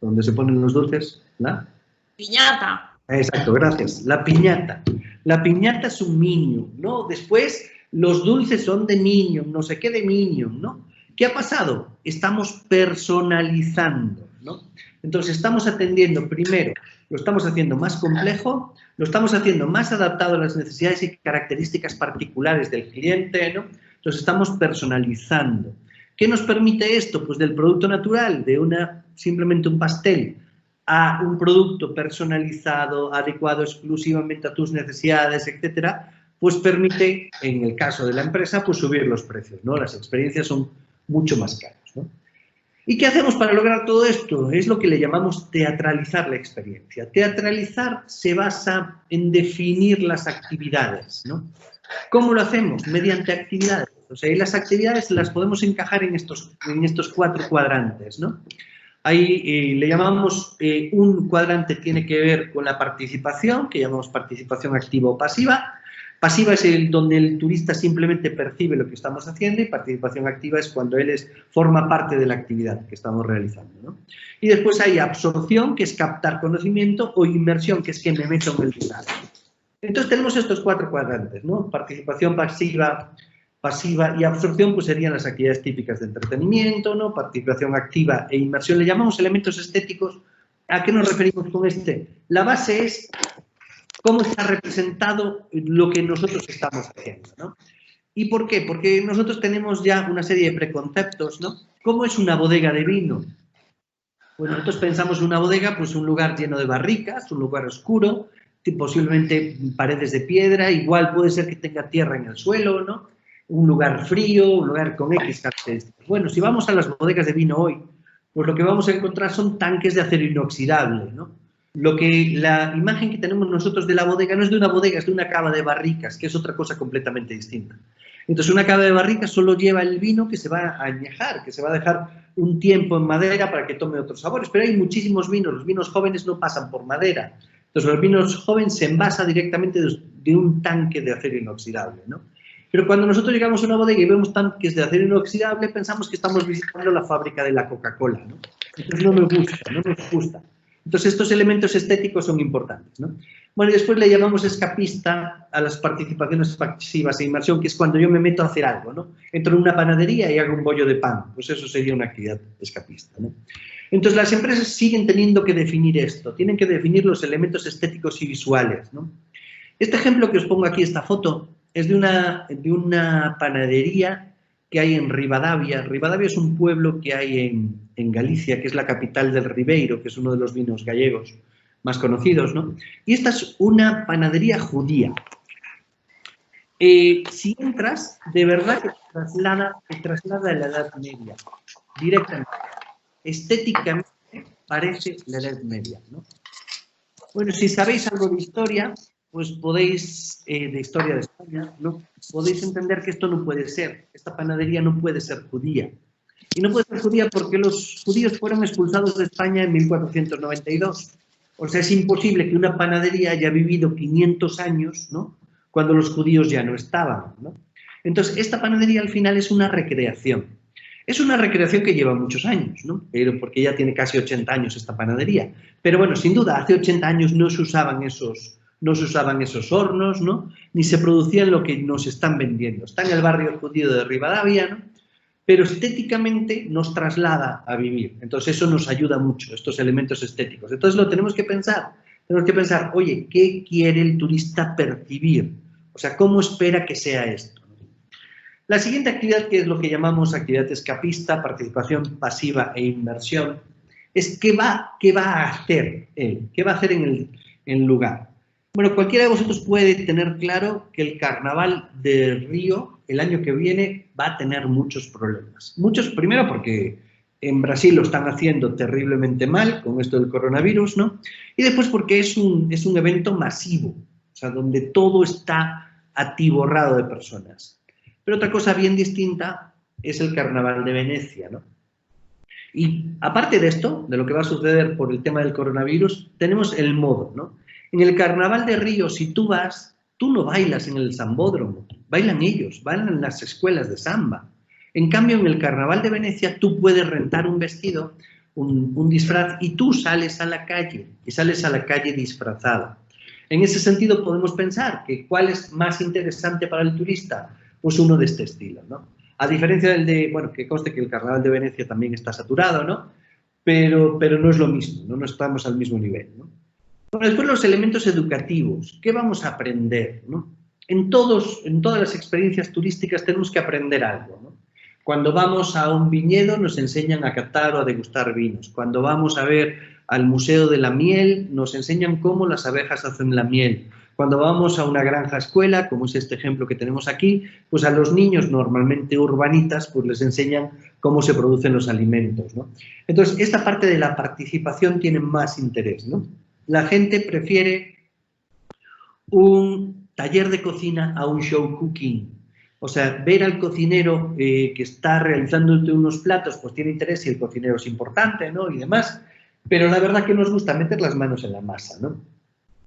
Donde se ponen los dulces, Piñata. Exacto, gracias. La piñata. La piñata es un Minion, ¿no? Después, los dulces son de Minion, no sé qué de Minion, ¿no? ¿Qué ha pasado? Estamos personalizando, ¿no? Entonces, estamos atendiendo primero, lo estamos haciendo más complejo, lo estamos haciendo más adaptado a las necesidades y características particulares del cliente, ¿no? Entonces, estamos personalizando. ¿Qué nos permite esto? Pues del producto natural, de simplemente un pastel, a un producto personalizado, adecuado exclusivamente a tus necesidades, etcétera, pues permite, en el caso de la empresa, pues subir los precios, ¿no? Las experiencias son mucho más caras, ¿no? ¿Y qué hacemos para lograr todo esto? Es lo que le llamamos teatralizar la experiencia. Teatralizar se basa en definir las actividades, ¿no? ¿Cómo lo hacemos? Mediante actividades. O sea, y las actividades las podemos encajar en estos 4 cuadrantes, ¿no? Ahí le llamamos, un cuadrante tiene que ver con la participación, que llamamos participación activa o pasiva. Pasiva es donde el turista simplemente percibe lo que estamos haciendo, y participación activa es cuando él forma parte de la actividad que estamos realizando, ¿no? Y después hay absorción, que es captar conocimiento, o inmersión, que es que me meto en el lugar. Entonces tenemos estos 4 cuadrantes, ¿no? Participación pasiva y absorción, pues serían las actividades típicas de entretenimiento, ¿no? Participación activa e inmersión. Le llamamos elementos estéticos. ¿A qué nos referimos con este? La base es cómo está representado lo que nosotros estamos haciendo, ¿no? ¿Y por qué? Porque nosotros tenemos ya una serie de preconceptos, ¿no? ¿Cómo es una bodega de vino? Pues nosotros pensamos en una bodega, pues un lugar lleno de barricas, un lugar oscuro, posiblemente paredes de piedra, igual puede ser que tenga tierra en el suelo, ¿no? Un lugar frío, un lugar con X características. Bueno, si vamos a las bodegas de vino hoy, pues lo que vamos a encontrar son tanques de acero inoxidable, ¿no? La imagen que tenemos nosotros de la bodega no es de una bodega, es de una cava de barricas, que es otra cosa completamente distinta. Entonces, una cava de barricas solo lleva el vino que se va a añejar, que se va a dejar un tiempo en madera para que tome otros sabores. Pero hay muchísimos vinos, los vinos jóvenes no pasan por madera. Entonces, los vinos jóvenes se envasan directamente de un tanque de acero inoxidable, ¿no? Pero cuando nosotros llegamos a una bodega y vemos tanques de acero inoxidable, pensamos que estamos visitando la fábrica de la Coca-Cola, ¿no? Entonces, no nos gusta. Entonces, estos elementos estéticos son importantes, ¿no? Bueno, y después le llamamos escapista a las participaciones pasivas e inmersión, que es cuando yo me meto a hacer algo, ¿no? Entro en una panadería y hago un bollo de pan, pues eso sería una actividad escapista, ¿no? Entonces, las empresas siguen teniendo que definir esto, tienen que definir los elementos estéticos y visuales, ¿no? Este ejemplo que os pongo aquí, esta foto, es de una panadería que hay en Ribadavia. Ribadavia es un pueblo que hay en Galicia, que es la capital del Ribeiro, que es uno de los vinos gallegos más conocidos, ¿no? Y esta es una panadería judía. Si entras, de verdad que te traslada a la Edad Media, directamente. Estéticamente parece la Edad Media, ¿no? Bueno, si sabéis algo de historia, pues podéis, de historia de España, ¿no? Podéis entender que esto no puede ser, esta panadería no puede ser judía. Y no puede ser judía porque los judíos fueron expulsados de España en 1492. O sea, es imposible que una panadería haya vivido 500 años, ¿no? Cuando los judíos ya no estaban, ¿no? Entonces, esta panadería al final es una recreación. Es una recreación que lleva muchos años, ¿no? Pero porque ya tiene casi 80 años esta panadería. Pero bueno, sin duda, hace 80 años no se usaban esos hornos, ¿no? Ni se producían lo que nos están vendiendo. Está en el barrio judío de Ribadavia, ¿no? Pero estéticamente nos traslada a vivir. Entonces eso nos ayuda mucho, estos elementos estéticos. Entonces lo tenemos que pensar. Tenemos que pensar, oye, ¿qué quiere el turista percibir? O sea, ¿cómo espera que sea esto? La siguiente actividad, que es lo que llamamos actividad escapista, participación pasiva e inmersión, es ¿qué va a hacer él? ¿Qué va a hacer en el lugar? Bueno, cualquiera de vosotros puede tener claro que el Carnaval de Río el año que viene va a tener muchos problemas. Muchos, primero porque en Brasil lo están haciendo terriblemente mal con esto del coronavirus, ¿no? Y después porque es un evento masivo, o sea, donde todo está atiborrado de personas. Pero otra cosa bien distinta es el Carnaval de Venecia, ¿no? Y aparte de esto, de lo que va a suceder por el tema del coronavirus, tenemos el modo, ¿no? En el Carnaval de Río, si tú vas, tú no bailas en el sambódromo, bailan ellos, bailan en las escuelas de samba. En cambio, en el Carnaval de Venecia, tú puedes rentar un vestido, un disfraz, y tú sales a la calle, disfrazado. En ese sentido, podemos pensar que ¿cuál es más interesante para el turista? Pues uno de este estilo, ¿no? A diferencia del de, bueno, que conste que el Carnaval de Venecia también está saturado, ¿no? Pero no es lo mismo, no estamos al mismo nivel, ¿no? Bueno, después los elementos educativos. ¿Qué vamos a aprender, ¿no? En todas las experiencias turísticas tenemos que aprender algo, ¿no? Cuando vamos a un viñedo nos enseñan a catar o a degustar vinos. Cuando vamos a ver al Museo de la Miel nos enseñan cómo las abejas hacen la miel. Cuando vamos a una granja escuela, como es este ejemplo que tenemos aquí, pues a los niños normalmente urbanitas pues les enseñan cómo se producen los alimentos, ¿no? Entonces, esta parte de la participación tiene más interés, ¿no? La gente prefiere un taller de cocina a un show cooking. O sea, ver al cocinero que está realizándote unos platos, pues tiene interés si el cocinero es importante, ¿no? Y demás. Pero la verdad que nos gusta meter las manos en la masa, ¿no?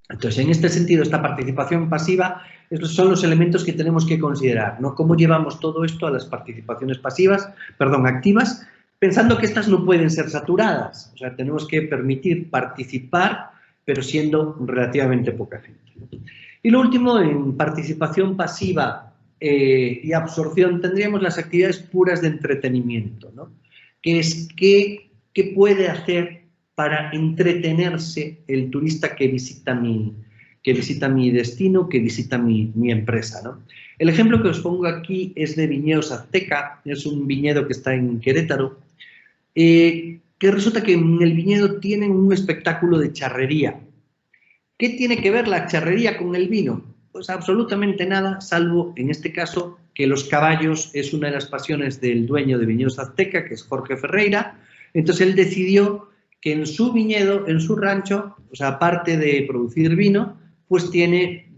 Entonces, en este sentido, esta participación pasiva son los elementos que tenemos que considerar, ¿no? Cómo llevamos todo esto a las participaciones activas, pensando que estas no pueden ser saturadas. O sea, tenemos que permitir participar, pero siendo relativamente poca gente, ¿no? Y lo último, en participación pasiva y absorción, tendríamos las actividades puras de entretenimiento, ¿no? Que es qué puede hacer para entretenerse el turista que visita mi destino, que visita mi empresa, ¿no? El ejemplo que os pongo aquí es de Viñedos Azteca, es un viñedo que está en Querétaro, que resulta que en el viñedo tienen un espectáculo de charrería. ¿Qué tiene que ver la charrería con el vino? Pues absolutamente nada, salvo en este caso que los caballos es una de las pasiones del dueño de Viñedos Azteca, que es Jorge Ferreira. Entonces él decidió que en su viñedo, en su rancho, o sea, aparte de producir vino, pues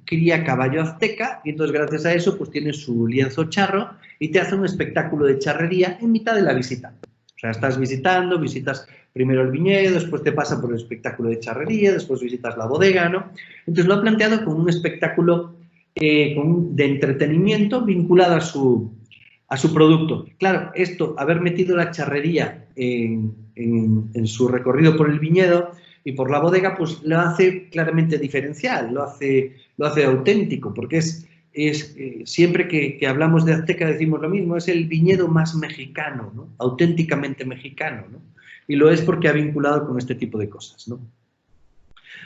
cría caballo azteca y entonces gracias a eso pues tiene su lienzo charro y te hace un espectáculo de charrería en mitad de la visita. O sea, estás visitas primero el viñedo, después te pasa por el espectáculo de charrería, después visitas la bodega, ¿no? Entonces lo ha planteado como un espectáculo de entretenimiento vinculado a su producto. Claro, haber metido la charrería en su recorrido por el viñedo y por la bodega, pues lo hace claramente diferencial, lo hace auténtico, porque siempre que hablamos de Azteca decimos lo mismo, es el viñedo más mexicano, ¿no? Auténticamente mexicano, ¿no? Y lo es porque ha vinculado con este tipo de cosas, ¿no?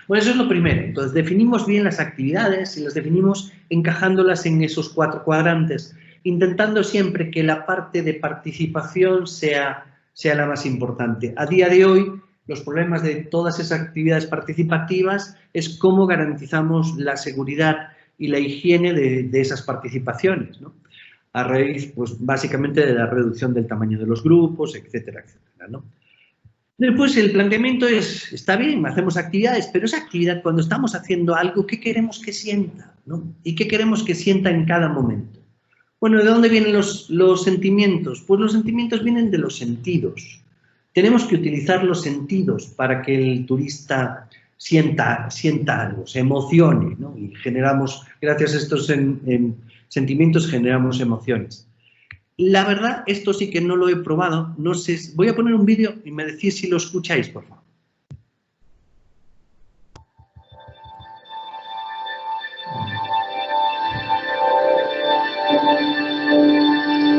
Bueno, eso es lo primero. Entonces, definimos bien las actividades y las definimos encajándolas en esos 4 cuadrantes, intentando siempre que la parte de participación sea la más importante. A día de hoy, los problemas de todas esas actividades participativas es cómo garantizamos la seguridad y la higiene de esas participaciones, ¿no? A raíz, pues, básicamente de la reducción del tamaño de los grupos, etcétera, etcétera, ¿no? Después el planteamiento está bien, hacemos actividades, pero esa actividad, cuando estamos haciendo algo, ¿qué queremos que sienta, ¿no? ¿Y qué queremos que sienta en cada momento? Bueno, ¿de dónde vienen los sentimientos? Pues los sentimientos vienen de los sentidos. Tenemos que utilizar los sentidos para que el turista sienta algo, se emocione, ¿no? Y gracias a estos sentimientos, generamos emociones. La verdad, esto sí que no lo he probado, no sé, voy a poner un vídeo y me decís si lo escucháis, por favor.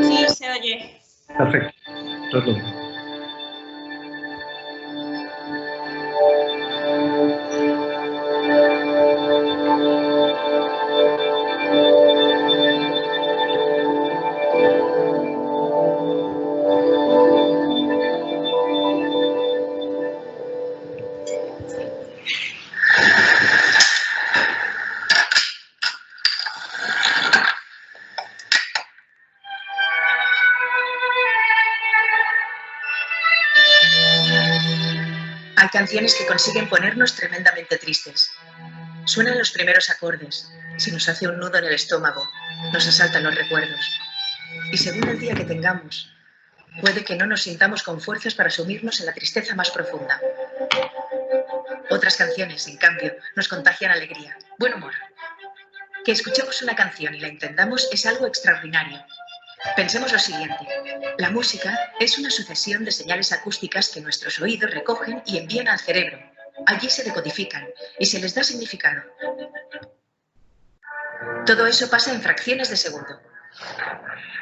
Sí, se oye. Perfecto. Todo bien. Hay canciones que consiguen ponernos tremendamente tristes. Suenan los primeros acordes, se nos hace un nudo en el estómago, nos asaltan los recuerdos. Y según el día que tengamos, puede que no nos sintamos con fuerzas para sumirnos en la tristeza más profunda. Otras canciones, en cambio, nos contagian alegría, buen humor. Que escuchemos una canción y la entendamos es algo extraordinario. Pensemos lo siguiente, la música es una sucesión de señales acústicas que nuestros oídos recogen y envían al cerebro. Allí se decodifican y se les da significado. Todo eso pasa en fracciones de segundo.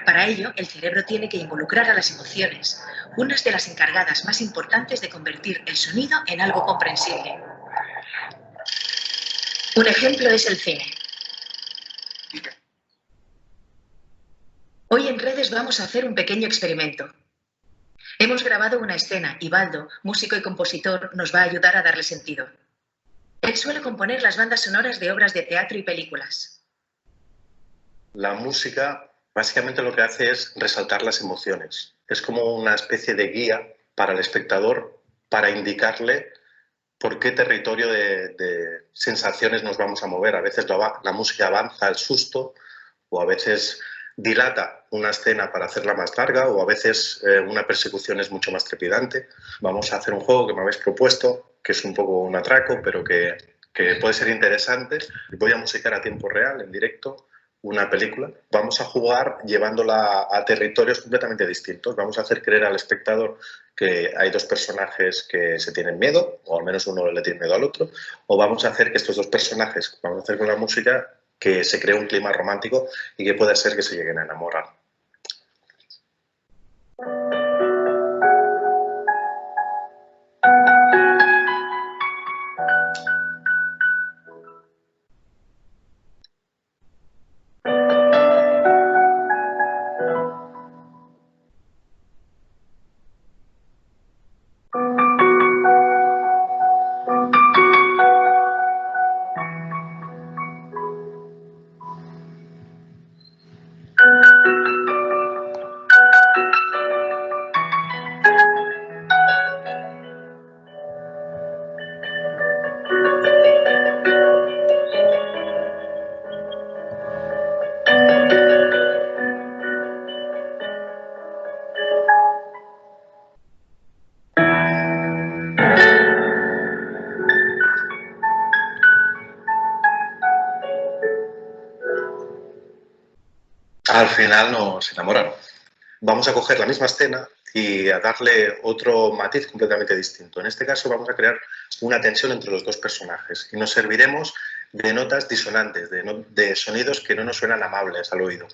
Para ello, el cerebro tiene que involucrar a las emociones, unas de las encargadas más importantes de convertir el sonido en algo comprensible. Un ejemplo es el cine. Hoy en redes vamos a hacer un pequeño experimento. Hemos grabado una escena y Baldo, músico y compositor, nos va a ayudar a darle sentido. Él suele componer las bandas sonoras de obras de teatro y películas. La música básicamente lo que hace es resaltar las emociones. Es como una especie de guía para el espectador para indicarle por qué territorio de sensaciones nos vamos a mover. A veces la música avanza al susto, o a veces dilata una escena para hacerla más larga, o a veces una persecución es mucho más trepidante. Vamos a hacer un juego que me habéis propuesto, que es un poco un atraco, pero que puede ser interesante. Voy a musicar a tiempo real, en directo, una película. Vamos a jugar llevándola a territorios completamente distintos. Vamos a hacer creer al espectador que hay dos personajes que se tienen miedo, o al menos uno le tiene miedo al otro, o vamos a hacer que estos dos personajes, vamos a hacer con la música, que se cree un clima romántico y que puede ser que se lleguen a enamorar. Al final nos enamoran. Vamos a coger la misma escena y a darle otro matiz completamente distinto. En este caso vamos a crear una tensión entre los dos personajes y nos serviremos de notas disonantes, de sonidos que no nos suenan amables al oído.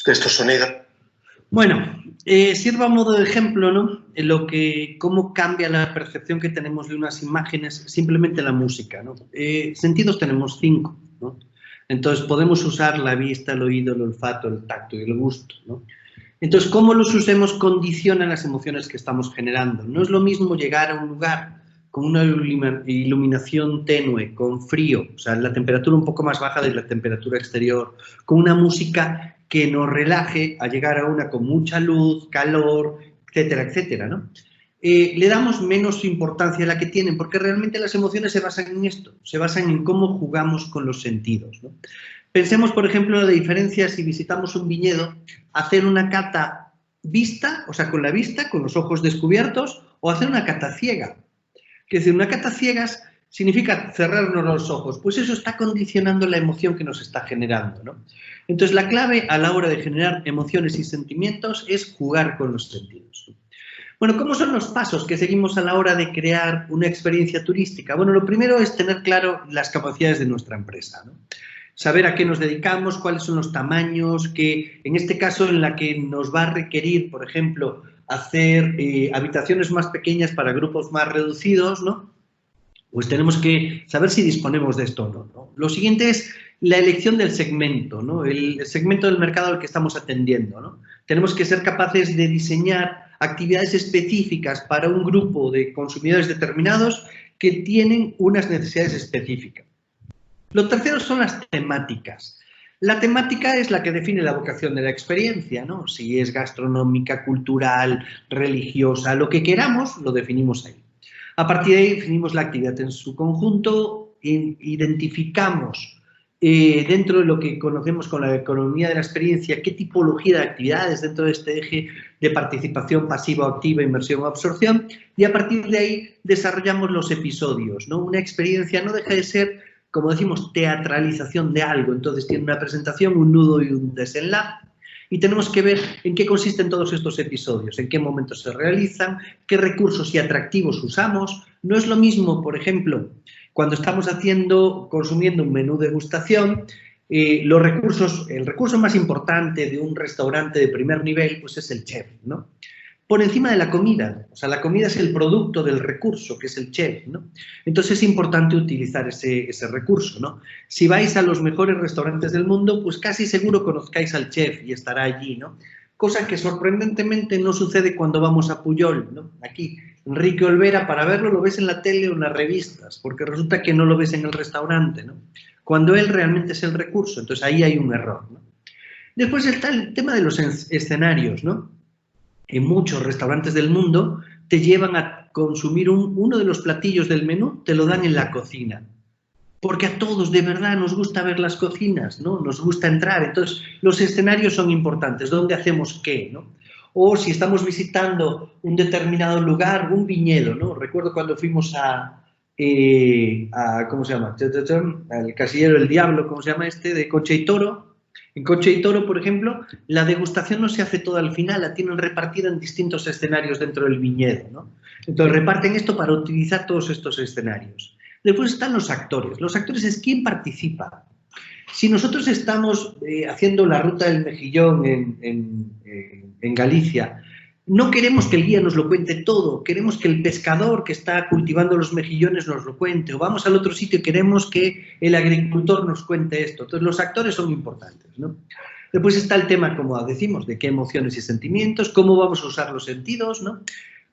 Estos sonidos. Bueno, sirva a modo de ejemplo, ¿no? Cómo cambia la percepción que tenemos de unas imágenes, simplemente la música, ¿no? Sentidos tenemos 5, ¿no? Entonces podemos usar la vista, el oído, el olfato, el tacto y el gusto, ¿no? Entonces, cómo los usemos condiciona las emociones que estamos generando. No es lo mismo llegar a un lugar con una iluminación tenue, con frío, o sea, la temperatura un poco más baja de la temperatura exterior, con una música que nos relaje, a llegar a una con mucha luz, calor, etcétera, etcétera, ¿no? Le damos menos importancia a la que tienen, porque realmente las emociones se basan en esto, se basan en cómo jugamos con los sentidos, ¿no? Pensemos, por ejemplo, en la diferencia si visitamos un viñedo, hacer una cata vista, o sea, con la vista, con los ojos descubiertos, o hacer una cata ciega. Es decir, una cata ciegas significa cerrarnos los ojos, pues eso está condicionando la emoción que nos está generando, ¿no? Entonces, la clave a la hora de generar emociones y sentimientos es jugar con los sentidos. Bueno, ¿cómo son los pasos que seguimos a la hora de crear una experiencia turística? Bueno, lo primero es tener claro las capacidades de nuestra empresa, ¿no? Saber a qué nos dedicamos, cuáles son los tamaños, que en este caso en la que nos va a requerir, por ejemplo, hacer habitaciones más pequeñas para grupos más reducidos, ¿no? Pues tenemos que saber si disponemos de esto o no, ¿no? Lo siguiente es la elección del segmento, ¿no? El segmento del mercado al que estamos atendiendo, ¿no? Tenemos que ser capaces de diseñar actividades específicas para un grupo de consumidores determinados que tienen unas necesidades específicas. Lo tercero son las temáticas. La temática es la que define la vocación de la experiencia, ¿no? Si es gastronómica, cultural, religiosa, lo que queramos, lo definimos ahí. A partir de ahí definimos la actividad en su conjunto, identificamos dentro de lo que conocemos con la economía de la experiencia, qué tipología de actividades dentro de este eje de participación pasiva o activa, inmersión o absorción, y a partir de ahí desarrollamos los episodios, ¿no? Una experiencia no deja de ser como decimos, teatralización de algo. Entonces tiene una presentación, un nudo y un desenlace. Y tenemos que ver en qué consisten todos estos episodios, en qué momentos se realizan, qué recursos y atractivos usamos. No es lo mismo, por ejemplo, cuando estamos consumiendo un menú degustación, el recurso más importante de un restaurante de primer nivel, pues es el chef, ¿no? Por encima de la comida, o sea, la comida es el producto del recurso, que es el chef, ¿no? Entonces es importante utilizar ese recurso, ¿no? Si vais a los mejores restaurantes del mundo, pues casi seguro conozcáis al chef y estará allí, ¿no? Cosa que sorprendentemente no sucede cuando vamos a Pujol, ¿no? Aquí, Enrique Olvera, para verlo lo ves en la tele o en las revistas, porque resulta que no lo ves en el restaurante, ¿no? Cuando él realmente es el recurso, entonces ahí hay un error, ¿no? Después está el tema de los escenarios, ¿no? En muchos restaurantes del mundo te llevan a consumir uno de los platillos del menú, te lo dan en la cocina. Porque a todos de verdad nos gusta ver las cocinas, ¿no? Nos gusta entrar. Entonces, los escenarios son importantes. ¿Dónde hacemos qué, no? O si estamos visitando un determinado lugar, un viñedo, ¿no? Recuerdo cuando fuimos ¿cómo se llama? El Casillero del Diablo, ¿cómo se llama este? De Concha y Toro. En Concha y Toro, por ejemplo, la degustación no se hace toda al final, la tienen repartida en distintos escenarios dentro del viñedo, ¿no? Entonces reparten esto para utilizar todos estos escenarios. Después están los actores. Los actores es quién participa. Si nosotros estamos haciendo la ruta del mejillón en Galicia, no queremos que el guía nos lo cuente todo, queremos que el pescador que está cultivando los mejillones nos lo cuente, o vamos al otro sitio y queremos que el agricultor nos cuente esto. Entonces, los actores son importantes, ¿no? Después está el tema, como decimos, de qué emociones y sentimientos, cómo vamos a usar los sentidos, ¿no?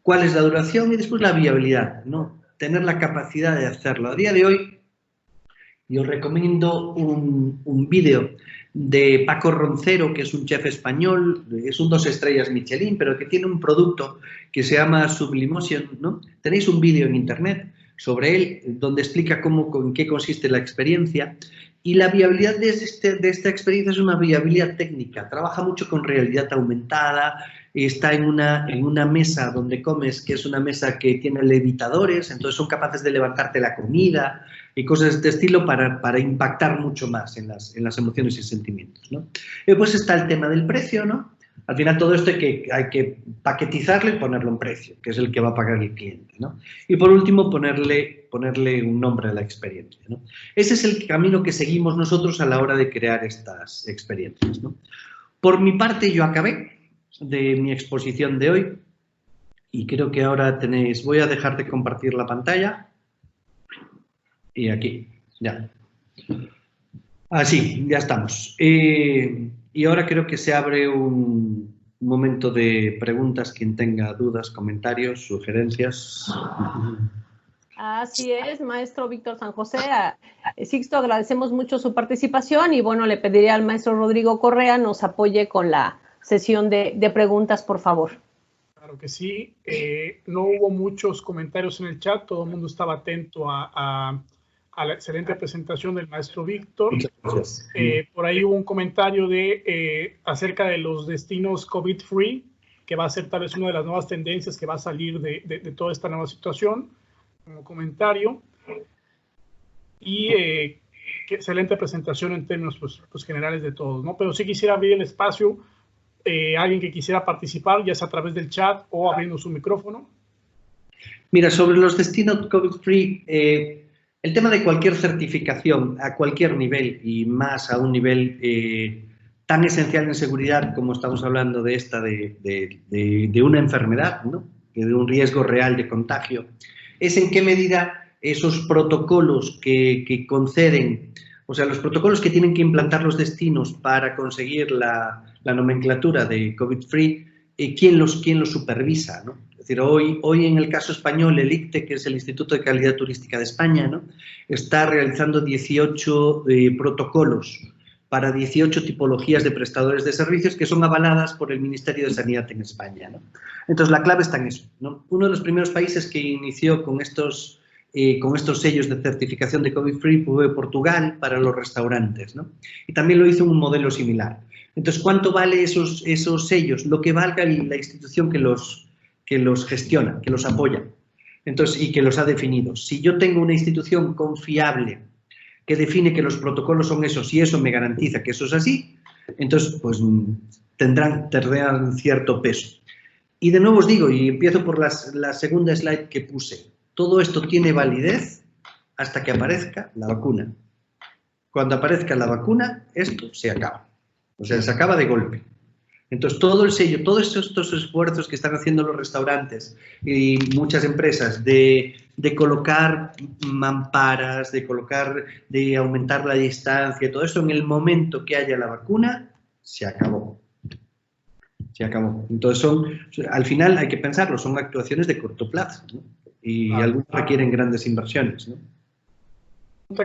Cuál es la duración y después la viabilidad, ¿no? Tener la capacidad de hacerlo. A día de hoy, yo recomiendo un vídeo de Paco Roncero, que es un chef español, es un 2 estrellas Michelin, pero que tiene un producto que se llama Sublimotion, ¿no? Tenéis un vídeo en internet sobre él, donde explica en qué consiste la experiencia. Y la viabilidad de esta experiencia es una viabilidad técnica. Trabaja mucho con realidad aumentada, está en una mesa donde comes, que es una mesa que tiene levitadores, entonces son capaces de levantarte la comida y cosas de este estilo para impactar mucho más en las emociones y sentimientos, ¿no? Después está el tema del precio, ¿no? Al final todo esto hay que paquetizarlo y ponerlo en precio, que es el que va a pagar el cliente, ¿no? Y por último, ponerle un nombre a la experiencia, ¿no? Ese es el camino que seguimos nosotros a la hora de crear estas experiencias, ¿no? Por mi parte, yo acabé de mi exposición de hoy y creo que ahora voy a dejar de compartir la pantalla y aquí, ya. Así, ya estamos. Y ahora creo que se abre un momento de preguntas, quien tenga dudas, comentarios, sugerencias. Así es, maestro Víctor San José. Sixto, agradecemos mucho su participación y bueno, le pediría al maestro Rodrigo Correa nos apoye con la sesión de preguntas, por favor. Claro que sí. No hubo muchos comentarios en el chat, todo el mundo estaba atento a la excelente presentación del maestro Víctor. Muchas gracias. Por ahí hubo un comentario acerca de los destinos COVID-free, que va a ser tal vez una de las nuevas tendencias que va a salir de toda esta nueva situación, como comentario. Y excelente presentación en términos pues generales de todos, ¿no? Pero sí quisiera abrir el espacio, alguien que quisiera participar, ya sea a través del chat o abriendo su micrófono. Mira, sobre los destinos COVID-free, el tema de cualquier certificación a cualquier nivel y más a un nivel tan esencial en seguridad como estamos hablando de esta, de una enfermedad, ¿no? De un riesgo real de contagio, es en qué medida esos protocolos que conceden, o sea, los protocolos que tienen que implantar los destinos para conseguir la nomenclatura de COVID-free, ¿quién los supervisa, ¿no? Es decir, hoy en el caso español, el ICTE, que es el Instituto de Calidad Turística de España, ¿no? Está realizando 18 protocolos para 18 tipologías de prestadores de servicios que son avaladas por el Ministerio de Sanidad en España, ¿no? Entonces, la clave está en eso, ¿no? Uno de los primeros países que inició con estos sellos de certificación de COVID-free fue Portugal para los restaurantes, ¿no? Y también lo hizo un modelo similar. Entonces, ¿cuánto vale esos sellos? Lo que valga la institución que los gestiona, que los apoya, entonces, y que los ha definido. Si yo tengo una institución confiable que define que los protocolos son esos y eso me garantiza que eso es así, entonces pues tendrán cierto peso. Y de nuevo os digo, y empiezo por la segunda slide que puse, todo esto tiene validez hasta que aparezca la vacuna. Cuando aparezca la vacuna, esto se acaba. O sea, se acaba de golpe. Entonces, todo el sello, todos estos esfuerzos que están haciendo los restaurantes y muchas empresas de colocar mamparas, de aumentar la distancia, todo eso, en el momento que haya la vacuna, se acabó. Se acabó. Entonces, al final hay que pensarlo, son actuaciones de corto plazo, ¿no? Y algunas requieren grandes inversiones, ¿no?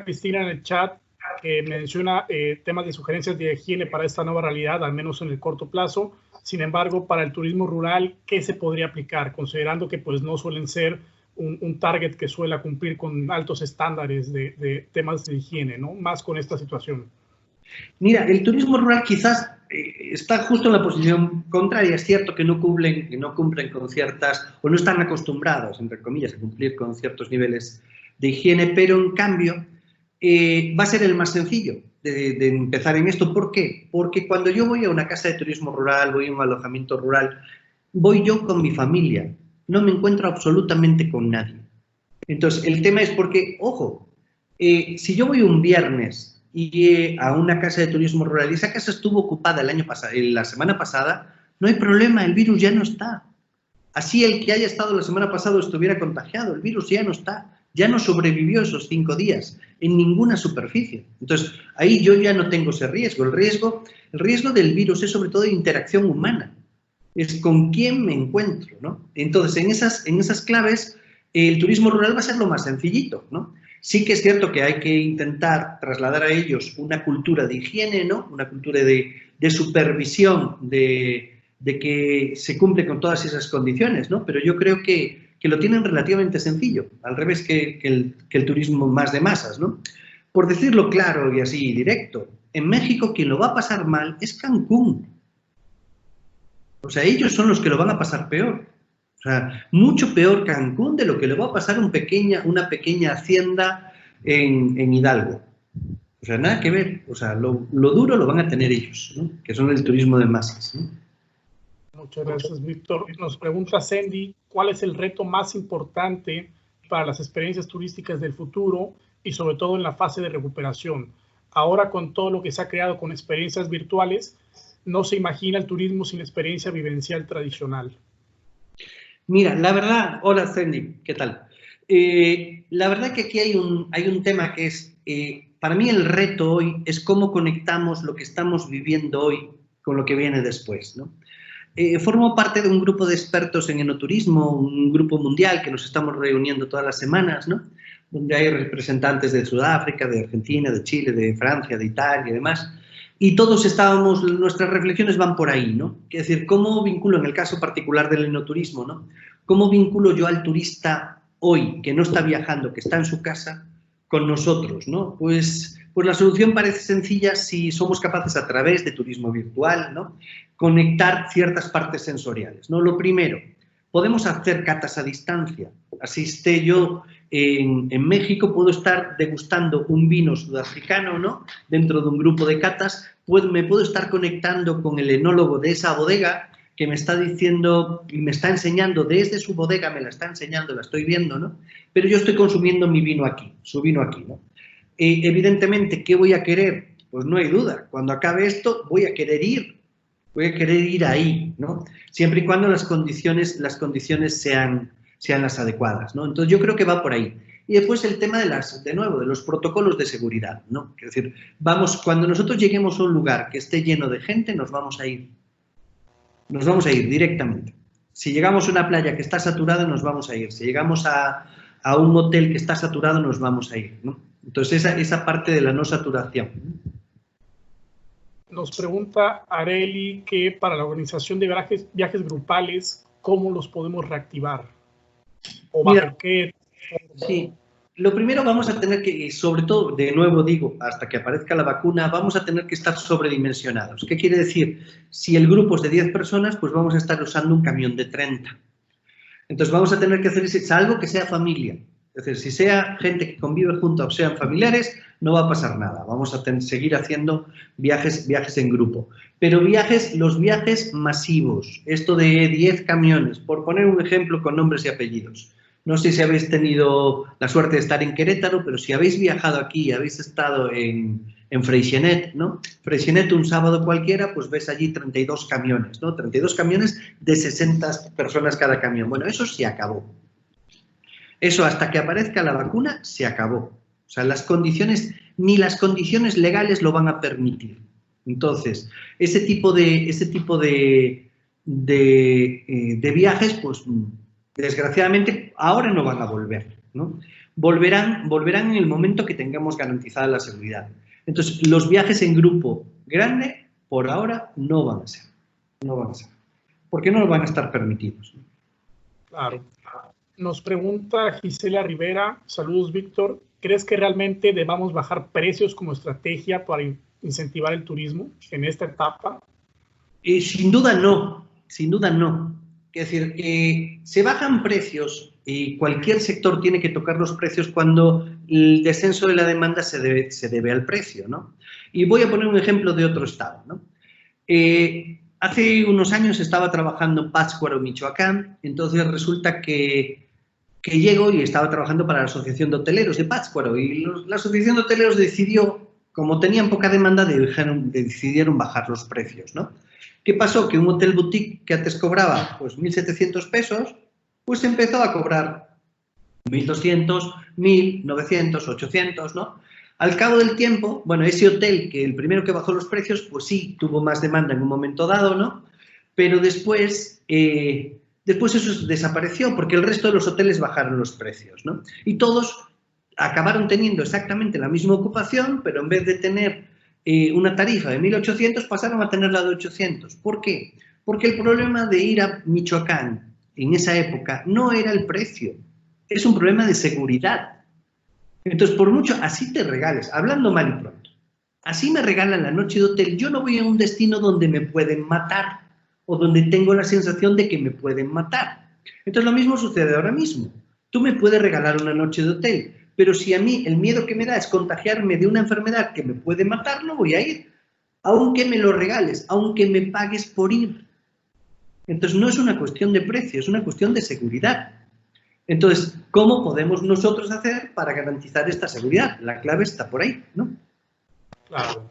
Cristina en el chat que menciona temas de sugerencias de higiene para esta nueva realidad, al menos en el corto plazo. Sin embargo, para el turismo rural, ¿qué se podría aplicar? Considerando que pues, no suelen ser un target que suele cumplir con altos estándares de temas de higiene, ¿no? Más con esta situación. Mira, el turismo rural quizás está justo en la posición contraria. Es cierto que no cumplen con ciertas, o no están acostumbrados, entre comillas, a cumplir con ciertos niveles de higiene, pero en cambio va a ser el más sencillo de empezar en esto. ¿Por qué? Porque cuando yo voy a una casa de turismo rural, voy a un alojamiento rural, voy yo con mi familia, no me encuentro absolutamente con nadie. Entonces, el tema es porque, ojo, si yo voy un viernes a una casa de turismo rural y esa casa estuvo ocupada la semana pasada, no hay problema, el virus ya no está. Así el que haya estado la semana pasada estuviera contagiado, el virus ya no está. Ya no sobrevivió esos 5 días en ninguna superficie. Entonces, ahí yo ya no tengo ese riesgo. El riesgo del virus es sobre todo de interacción humana. Es con quién me encuentro, ¿no? Entonces, en esas claves, el turismo rural va a ser lo más sencillito, ¿no? Sí que es cierto que hay que intentar trasladar a ellos una cultura de higiene, ¿no? Una cultura de supervisión, de que se cumple con todas esas condiciones, ¿no? Pero yo creo que lo tienen relativamente sencillo, al revés que el turismo más de masas, ¿no? Por decirlo claro y así directo, en México quien lo va a pasar mal es Cancún. O sea, ellos son los que lo van a pasar peor. O sea, mucho peor Cancún de lo que le va a pasar una pequeña hacienda en Hidalgo. O sea, nada que ver. O sea, lo duro lo van a tener ellos, ¿no? Que son el turismo de masas, ¿no? Muchas gracias, Víctor. Nos pregunta Sandy, ¿cuál es el reto más importante para las experiencias turísticas del futuro y sobre todo en la fase de recuperación? Ahora con todo lo que se ha creado con experiencias virtuales, no se imagina el turismo sin experiencia vivencial tradicional. Mira, la verdad, hola Sandy, ¿qué tal? La verdad que aquí hay un tema que es, para mí el reto hoy es cómo conectamos lo que estamos viviendo hoy con lo que viene después, ¿no? Formo parte de un grupo de expertos en enoturismo, un grupo mundial que nos estamos reuniendo todas las semanas, ¿no? Donde hay representantes de Sudáfrica, de Argentina, de Chile, de Francia, de Italia y demás. Y todos nuestras reflexiones van por ahí, ¿no? Es decir, ¿cómo vinculo, en el caso particular del enoturismo, ¿no? ¿Cómo vinculo yo al turista hoy, que no está viajando, que está en su casa, con nosotros, ¿no? Pues la solución parece sencilla si somos capaces a través de turismo virtual, ¿no? Conectar ciertas partes sensoriales, ¿no? Lo primero, podemos hacer catas a distancia. Así esté yo en México, puedo estar degustando un vino sudafricano, ¿no? Dentro de un grupo de catas, me puedo estar conectando con el enólogo de esa bodega que me está diciendo y me está enseñando desde su bodega, me la está enseñando, la estoy viendo, ¿no? Pero yo estoy consumiendo mi vino aquí, su vino aquí, ¿no? Evidentemente, ¿qué voy a querer? Pues no hay duda, cuando acabe esto voy a querer ir ahí, ¿no? Siempre y cuando las condiciones sean las adecuadas, ¿no? Entonces yo creo que va por ahí. Y después el tema de los protocolos de seguridad, ¿no? Es decir, cuando nosotros lleguemos a un lugar que esté lleno de gente, nos vamos a ir. Nos vamos a ir directamente. Si llegamos a una playa que está saturada, nos vamos a ir. Si llegamos a un hotel que está saturado, nos vamos a ir, ¿no? Entonces esa parte de la no saturación. Nos pregunta Areli que para la organización de viajes grupales, ¿cómo los podemos reactivar? ¿O bajo qué? Sí, lo primero vamos a tener que, sobre todo, de nuevo digo, hasta que aparezca la vacuna, vamos a tener que estar sobredimensionados. ¿Qué quiere decir? Si el grupo es de 10 personas, pues vamos a estar usando un camión de 30. Entonces vamos a tener que hacer, salvo que sea familia. Es decir, si sea gente que convive juntos o sean familiares, no va a pasar nada. Vamos a seguir haciendo viajes en grupo. Pero los viajes masivos, esto de 10 camiones, por poner un ejemplo con nombres y apellidos. No sé si habéis tenido la suerte de estar en Querétaro, pero si habéis viajado aquí, habéis estado en Freixenet, ¿no? Freixenet un sábado cualquiera, pues ves allí 32 camiones, ¿no? 32 camiones de 60 personas cada camión. Bueno, eso se acabó. Eso hasta que aparezca la vacuna se acabó. O sea, ni las condiciones legales lo van a permitir. Entonces, ese tipo de viajes, pues desgraciadamente ahora no van a volver, ¿no? Volverán en el momento que tengamos garantizada la seguridad. Entonces, los viajes en grupo grande, por ahora, no van a ser. No van a ser. Porque no van a estar permitidos, ¿no? Claro. Nos pregunta Gisela Rivera, saludos Víctor, ¿crees que realmente debamos bajar precios como estrategia para incentivar el turismo en esta etapa? Sin duda no, sin duda no. Es decir, se bajan precios y cualquier sector tiene que tocar los precios cuando el descenso de la demanda se debe al precio, ¿no? Y voy a poner un ejemplo de otro estado, ¿no? Hace unos años estaba trabajando en Pátzcuaro, Michoacán, entonces resulta que llego y estaba trabajando para la Asociación de Hoteleros de Pátzcuaro y la Asociación de Hoteleros decidió, como tenían poca demanda, decidieron bajar los precios, ¿no? ¿Qué pasó? Que un hotel boutique que antes cobraba pues 1.700 pesos, pues empezó a cobrar 1.200, 1.900, 800, ¿no? Al cabo del tiempo, bueno, ese hotel, que el primero que bajó los precios, pues sí, tuvo más demanda en un momento dado, ¿no? Pero después eso desapareció porque el resto de los hoteles bajaron los precios, ¿no? Y todos acabaron teniendo exactamente la misma ocupación, pero en vez de tener una tarifa de 1.800 pasaron a tenerla de 800. ¿Por qué? Porque el problema de ir a Michoacán en esa época no era el precio, es un problema de seguridad. Entonces, por mucho, así te regales, hablando mal y pronto, así me regalan la noche de hotel, yo no voy a un destino donde me pueden matar o donde tengo la sensación de que me pueden matar. Entonces, lo mismo sucede ahora mismo. Tú me puedes regalar una noche de hotel, pero si a mí el miedo que me da es contagiarme de una enfermedad que me puede matar, no voy a ir. Aunque me lo regales, aunque me pagues por ir. Entonces, no es una cuestión de precio, es una cuestión de seguridad. Entonces, ¿cómo podemos nosotros hacer para garantizar esta seguridad? La clave está por ahí, ¿no? Claro.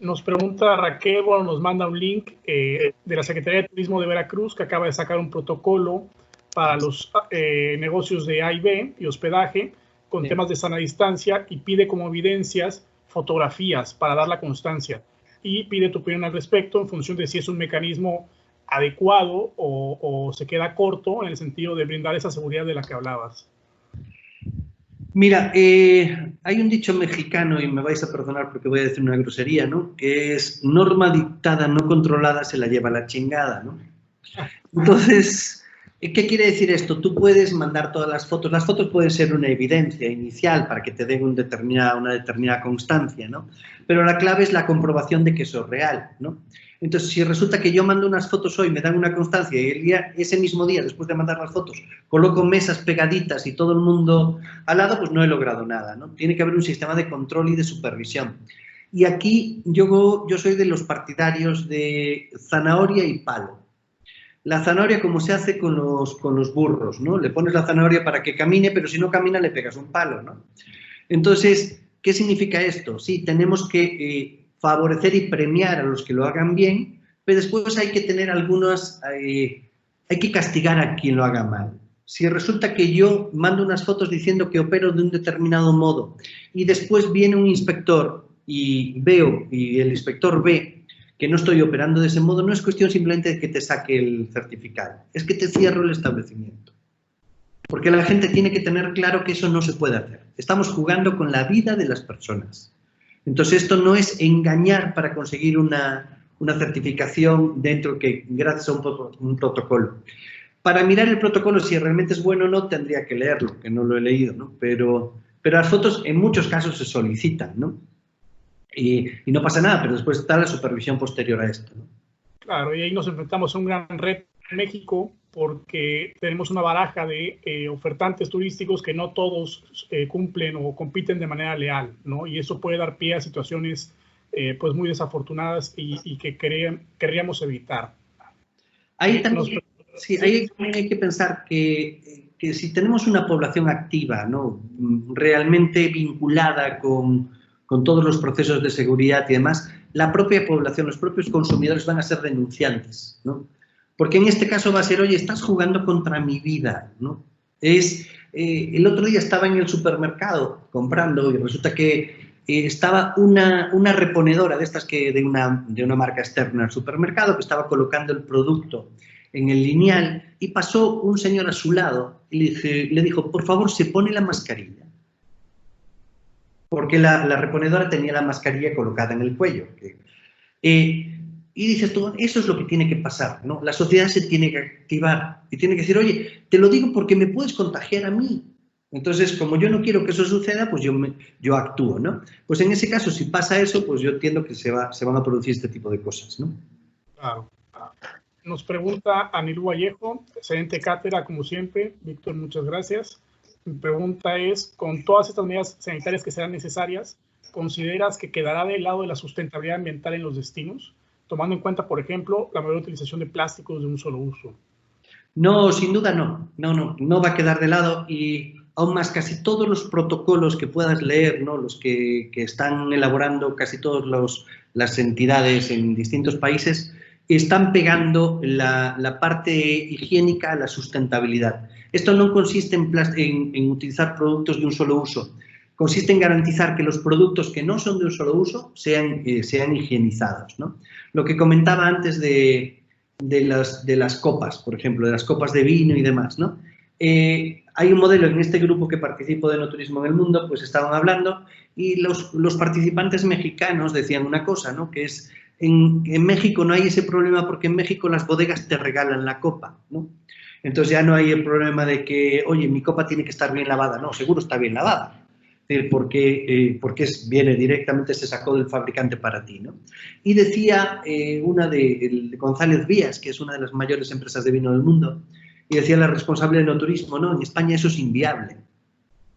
Nos pregunta Raquel, bueno, nos manda un link de la Secretaría de Turismo de Veracruz que acaba de sacar un protocolo para los negocios de A y B y hospedaje con temas de sana distancia y pide como evidencias fotografías para dar la constancia y pide tu opinión al respecto en función de si es un mecanismo adecuado o se queda corto en el sentido de brindar esa seguridad de la que hablabas. Mira, hay un dicho mexicano, y me vais a perdonar porque voy a decir una grosería, ¿no? Que es norma dictada, no controlada, se la lleva la chingada, ¿no? Entonces, ¿qué quiere decir esto? Tú puedes mandar todas las fotos pueden ser una evidencia inicial para que te den una determinada constancia, ¿no? Pero la clave es la comprobación de que eso es real, ¿no? Entonces, si resulta que yo mando unas fotos hoy, me dan una constancia y ese mismo día, después de mandar las fotos, coloco mesas pegaditas y todo el mundo al lado, pues no he logrado nada, ¿no? Tiene que haber un sistema de control y de supervisión. Y aquí yo soy de los partidarios de zanahoria y palo. La zanahoria, como se hace con los burros, ¿no? Le pones la zanahoria para que camine, pero si no camina le pegas un palo, ¿no? Entonces, ¿qué significa esto? Sí, tenemos que favorecer y premiar a los que lo hagan bien, pero después hay que tener hay que castigar a quien lo haga mal. Si resulta que yo mando unas fotos diciendo que opero de un determinado modo y después viene un inspector y el inspector ve que no estoy operando de ese modo, no es cuestión simplemente de que te saque el certificado, es que te cierro el establecimiento. Porque la gente tiene que tener claro que eso no se puede hacer. Estamos jugando con la vida de las personas. Entonces, esto no es engañar para conseguir una certificación gracias a un protocolo. Para mirar el protocolo, si realmente es bueno o no, tendría que leerlo, que no lo he leído, ¿no? Pero las fotos en muchos casos se solicitan, ¿no? Y no pasa nada, pero después está la supervisión posterior a esto, ¿no? Claro, y ahí nos enfrentamos a un gran reto en México, porque tenemos una baraja de ofertantes turísticos que no todos cumplen o compiten de manera leal, ¿no? Y eso puede dar pie a situaciones pues muy desafortunadas y que querríamos evitar. Ahí también, ahí también hay que pensar que si tenemos una población activa, ¿no? Realmente vinculada con todos los procesos de seguridad y demás, la propia población, los propios consumidores van a ser denunciantes, ¿no? Porque en este caso va a ser, oye, estás jugando contra mi vida, ¿no? El otro día estaba en el supermercado comprando y resulta que estaba una reponedora de estas de una marca externa al supermercado que estaba colocando el producto en el lineal y pasó un señor a su lado y le dijo, por favor, ¿se pone la mascarilla? Porque la reponedora tenía la mascarilla colocada en el cuello. Y dices tú, eso es lo que tiene que pasar, ¿no? La sociedad se tiene que activar y tiene que decir, oye, te lo digo porque me puedes contagiar a mí. Entonces, como yo no quiero que eso suceda, pues yo actúo, ¿no? Pues en ese caso, si pasa eso, pues yo entiendo que se van a producir este tipo de cosas, ¿no? Claro. Nos pregunta Anilú Vallejo, excelente cátedra, como siempre. Víctor, muchas gracias. Mi pregunta es, con todas estas medidas sanitarias que serán necesarias, ¿consideras que quedará del lado de la sustentabilidad ambiental en los destinos? Tomando en cuenta, por ejemplo, la mayor utilización de plásticos de un solo uso. No, sin duda no. No va a quedar de lado y aún más casi todos los protocolos que puedas leer, ¿no? Los que están elaborando casi todas las entidades en distintos países, están pegando la parte higiénica a la sustentabilidad. Esto no consiste en utilizar productos de un solo uso, consiste en garantizar que los productos que no son de un solo uso sean higienizados, ¿no? Lo que comentaba antes de las copas, por ejemplo, de las copas de vino y demás, ¿no? Hay un modelo en este grupo que participo de No Turismo en el Mundo, pues estaban hablando y los participantes mexicanos decían una cosa, ¿no? Que es, en México no hay ese problema porque en México las bodegas te regalan la copa, ¿no? Entonces ya no hay el problema de que, oye, mi copa tiene que estar bien lavada. No, seguro está bien lavada. Porque viene directamente, se sacó del fabricante para ti, ¿no? Y decía una de González Vías, que es una de las mayores empresas de vino del mundo, y decía la responsable de No Turismo, no, en España eso es inviable.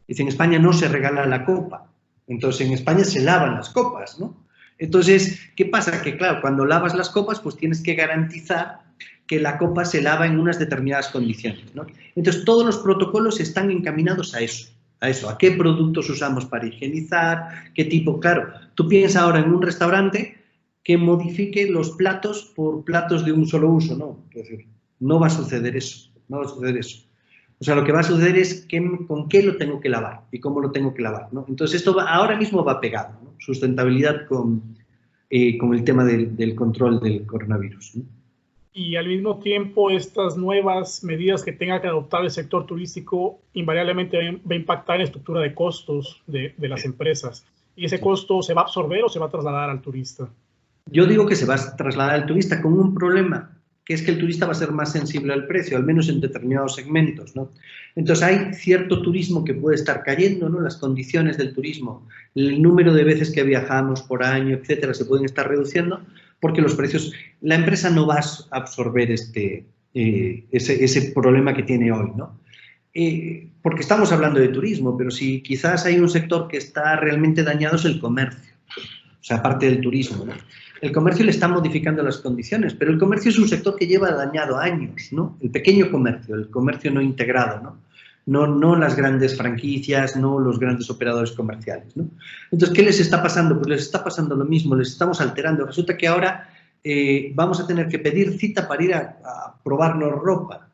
Dice, en España no se regala la copa, entonces en España se lavan las copas, ¿no? Entonces, ¿qué pasa? Que claro, cuando lavas las copas, pues tienes que garantizar que la copa se lava en unas determinadas condiciones, ¿no? Entonces, todos los protocolos están encaminados a eso, a qué productos usamos para higienizar, qué tipo. Claro, tú piensas ahora en un restaurante que modifique los platos por platos de un solo uso, ¿no? Es decir, no va a suceder eso, no va a suceder eso. O sea, lo que va a suceder es con qué lo tengo que lavar y cómo lo tengo que lavar, ¿no? Entonces, esto ahora mismo va pegado, ¿no? Sustentabilidad con el tema del control del coronavirus, ¿no? Y al mismo tiempo, estas nuevas medidas que tenga que adoptar el sector turístico invariablemente va a impactar en la estructura de costos de las empresas. ¿Y ese costo se va a absorber o se va a trasladar al turista? Yo digo que se va a trasladar al turista con un problema, que es que el turista va a ser más sensible al precio, al menos en determinados segmentos, ¿no? Entonces hay cierto turismo que puede estar cayendo, ¿no? Las condiciones del turismo, el número de veces que viajamos por año, etcétera, se pueden estar reduciendo porque los precios, la empresa no va a absorber ese problema que tiene hoy, ¿no? Porque estamos hablando de turismo, pero si quizás hay un sector que está realmente dañado es el comercio, o sea, aparte del turismo, ¿no? El comercio le está modificando las condiciones, pero el comercio es un sector que lleva dañado años, ¿no? El pequeño comercio, el comercio no integrado, ¿no? No las grandes franquicias, no los grandes operadores comerciales, ¿no? Entonces, ¿qué les está pasando? Pues les está pasando lo mismo, les estamos alterando. Resulta que ahora vamos a tener que pedir cita para ir a probarnos ropa.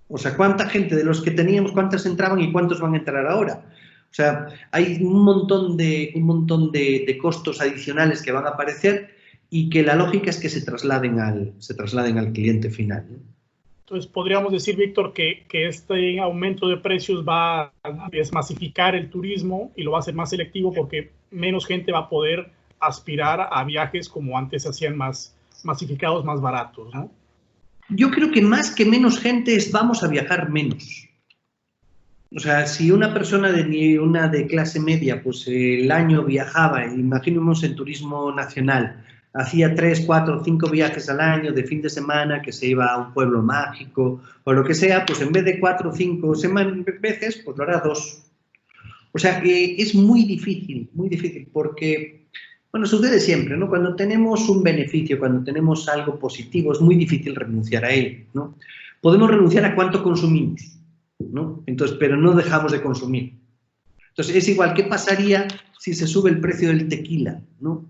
O sea, ¿cuánta gente de los que teníamos, cuántas entraban y cuántos van a entrar ahora? O sea, hay un montón de costos adicionales que van a aparecer y que la lógica es que se trasladen al cliente final, ¿no? Entonces, podríamos decir, Víctor, que este aumento de precios va a desmasificar el turismo y lo va a hacer más selectivo porque menos gente va a poder aspirar a viajes como antes se hacían más masificados, más baratos, ¿no? Yo creo que más que menos gente vamos a viajar menos. O sea, si una persona de clase media, pues el año viajaba, imaginemos en turismo nacional, hacía 3, 4, 5 viajes al año de fin de semana, que se iba a un pueblo mágico o lo que sea, pues en vez de 4 o 5 veces, pues lo hará 2. O sea que es muy difícil, porque, bueno, sucede siempre, ¿no? Cuando tenemos un beneficio, cuando tenemos algo positivo, es muy difícil renunciar a él, ¿no? Podemos renunciar a cuánto consumimos, ¿no? Entonces, pero no dejamos de consumir. Entonces, es igual, ¿qué pasaría si se sube el precio del tequila, ¿no?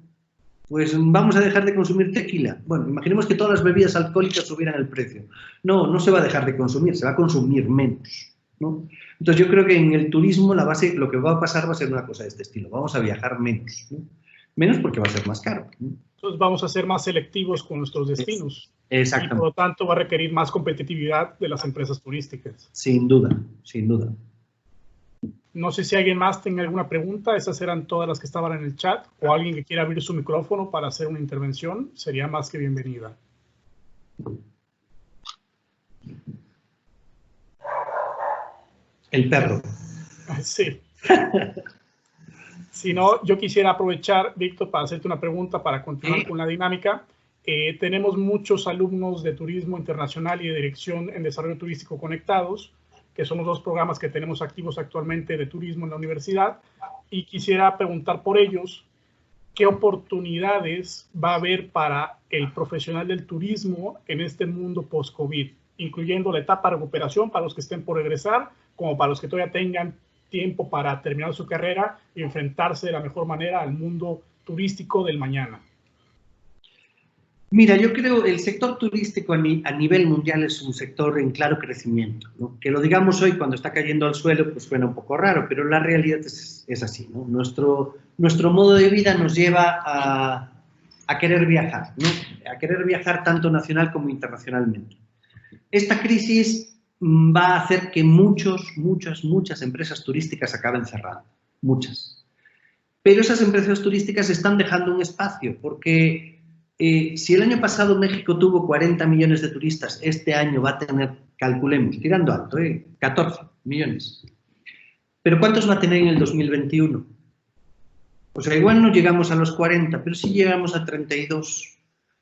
Pues vamos a dejar de consumir tequila. Bueno, imaginemos que todas las bebidas alcohólicas subieran el precio. No, no se va a dejar de consumir, se va a consumir menos, ¿no? Entonces, yo creo que en el turismo la base, lo que va a pasar va a ser una cosa de este estilo. Vamos a viajar menos, ¿no? Menos porque va a ser más caro, ¿no? Entonces vamos a ser más selectivos con nuestros destinos. Exactamente. Y por lo tanto va a requerir más competitividad de las empresas turísticas. Sin duda, sin duda. No sé si alguien más tenga alguna pregunta. Esas eran todas las que estaban en el chat. O alguien que quiera abrir su micrófono para hacer una intervención, sería más que bienvenida. El perro. Sí. Si no, yo quisiera aprovechar, Víctor, para hacerte una pregunta para continuar con la dinámica. Tenemos muchos alumnos de Turismo Internacional y de Dirección en Desarrollo Turístico conectados, que son los 2 programas que tenemos activos actualmente de turismo en la universidad, y quisiera preguntar por ellos qué oportunidades va a haber para el profesional del turismo en este mundo post-COVID, incluyendo la etapa de recuperación para los que estén por regresar, como para los que todavía tengan tiempo para terminar su carrera y enfrentarse de la mejor manera al mundo turístico del mañana. Mira, yo creo que el sector turístico a nivel mundial es un sector en claro crecimiento, ¿no? Que lo digamos hoy cuando está cayendo al suelo, pues suena un poco raro, pero la realidad es así, ¿no? Nuestro modo de vida nos lleva a querer viajar, ¿no? A querer viajar tanto nacional como internacionalmente. Esta crisis va a hacer que muchas empresas turísticas acaben cerrando, muchas. Pero esas empresas turísticas están dejando un espacio, porque si el año pasado México tuvo 40 millones de turistas, este año va a tener, calculemos, tirando alto, 14 millones. ¿Pero cuántos va a tener en el 2021? O sea, igual no llegamos a los 40, pero sí llegamos a 32.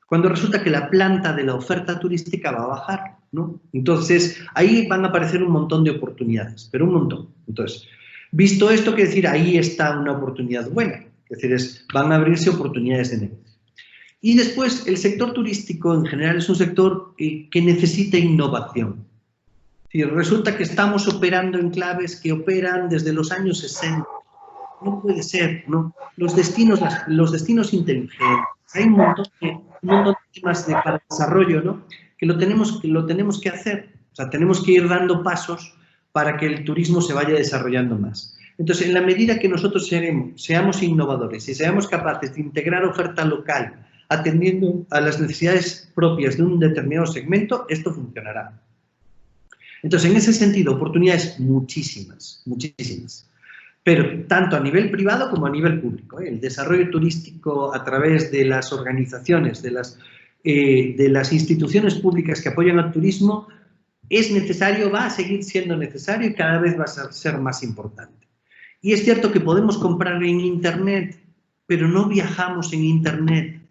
Cuando resulta que la planta de la oferta turística va a bajar, ¿no? Entonces, ahí van a aparecer un montón de oportunidades, pero un montón. Entonces, visto esto, quiere decir, ahí está una oportunidad buena. Es decir, van a abrirse oportunidades de negocio. Y después, el sector turístico en general es un sector que necesita innovación. Es decir, resulta que estamos operando en claves que operan desde los años 60. No puede ser, ¿no? Los destinos inteligentes. Hay un montón de temas para desarrollo, ¿no? Que lo tenemos que hacer. O sea, tenemos que ir dando pasos para que el turismo se vaya desarrollando más. Entonces, en la medida que nosotros seamos innovadores y seamos capaces de integrar oferta local atendiendo a las necesidades propias de un determinado segmento, esto funcionará. Entonces, en ese sentido, oportunidades muchísimas, muchísimas. Pero tanto a nivel privado como a nivel público. El desarrollo turístico a través de las organizaciones, de las instituciones públicas que apoyan al turismo, es necesario, va a seguir siendo necesario y cada vez va a ser más importante. Y es cierto que podemos comprar en Internet, pero no viajamos en Internet.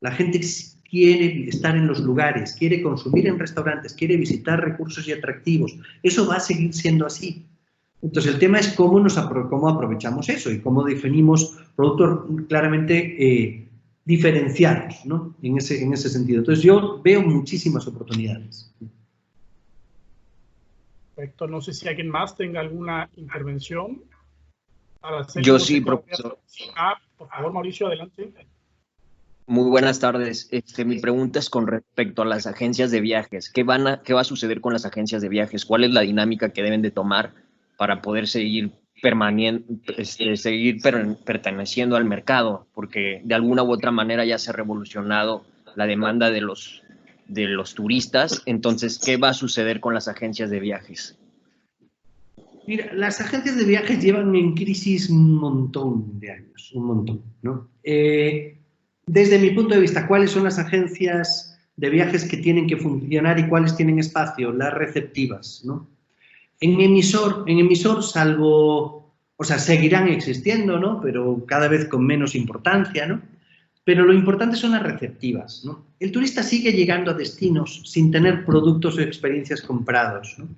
La gente quiere estar en los lugares, quiere consumir en restaurantes, quiere visitar recursos y atractivos. Eso va a seguir siendo así. Entonces, el tema es cómo aprovechamos eso y cómo definimos productos claramente diferenciados, ¿no? En ese sentido. Entonces, yo veo muchísimas oportunidades. Perfecto. No sé si alguien más tenga alguna intervención. Yo sí, profesor. Por favor, Mauricio, adelante. Muy buenas tardes. Mi pregunta es con respecto a las agencias de viajes. ¿Qué va a suceder con las agencias de viajes? ¿Cuál es la dinámica que deben de tomar para poder seguir perteneciendo al mercado? Porque de alguna u otra manera ya se ha revolucionado la demanda de los turistas. Entonces, ¿qué va a suceder con las agencias de viajes? Mira, las agencias de viajes llevan en crisis un montón de años, un montón, ¿no? Desde mi punto de vista, ¿cuáles son las agencias de viajes que tienen que funcionar y cuáles tienen espacio? Las receptivas, ¿no? En emisor, salvo, o sea, seguirán existiendo, ¿no? Pero cada vez con menos importancia, ¿no? pero lo importante son las receptivas, ¿no? El turista sigue llegando a destinos sin tener productos o experiencias comprados, ¿no?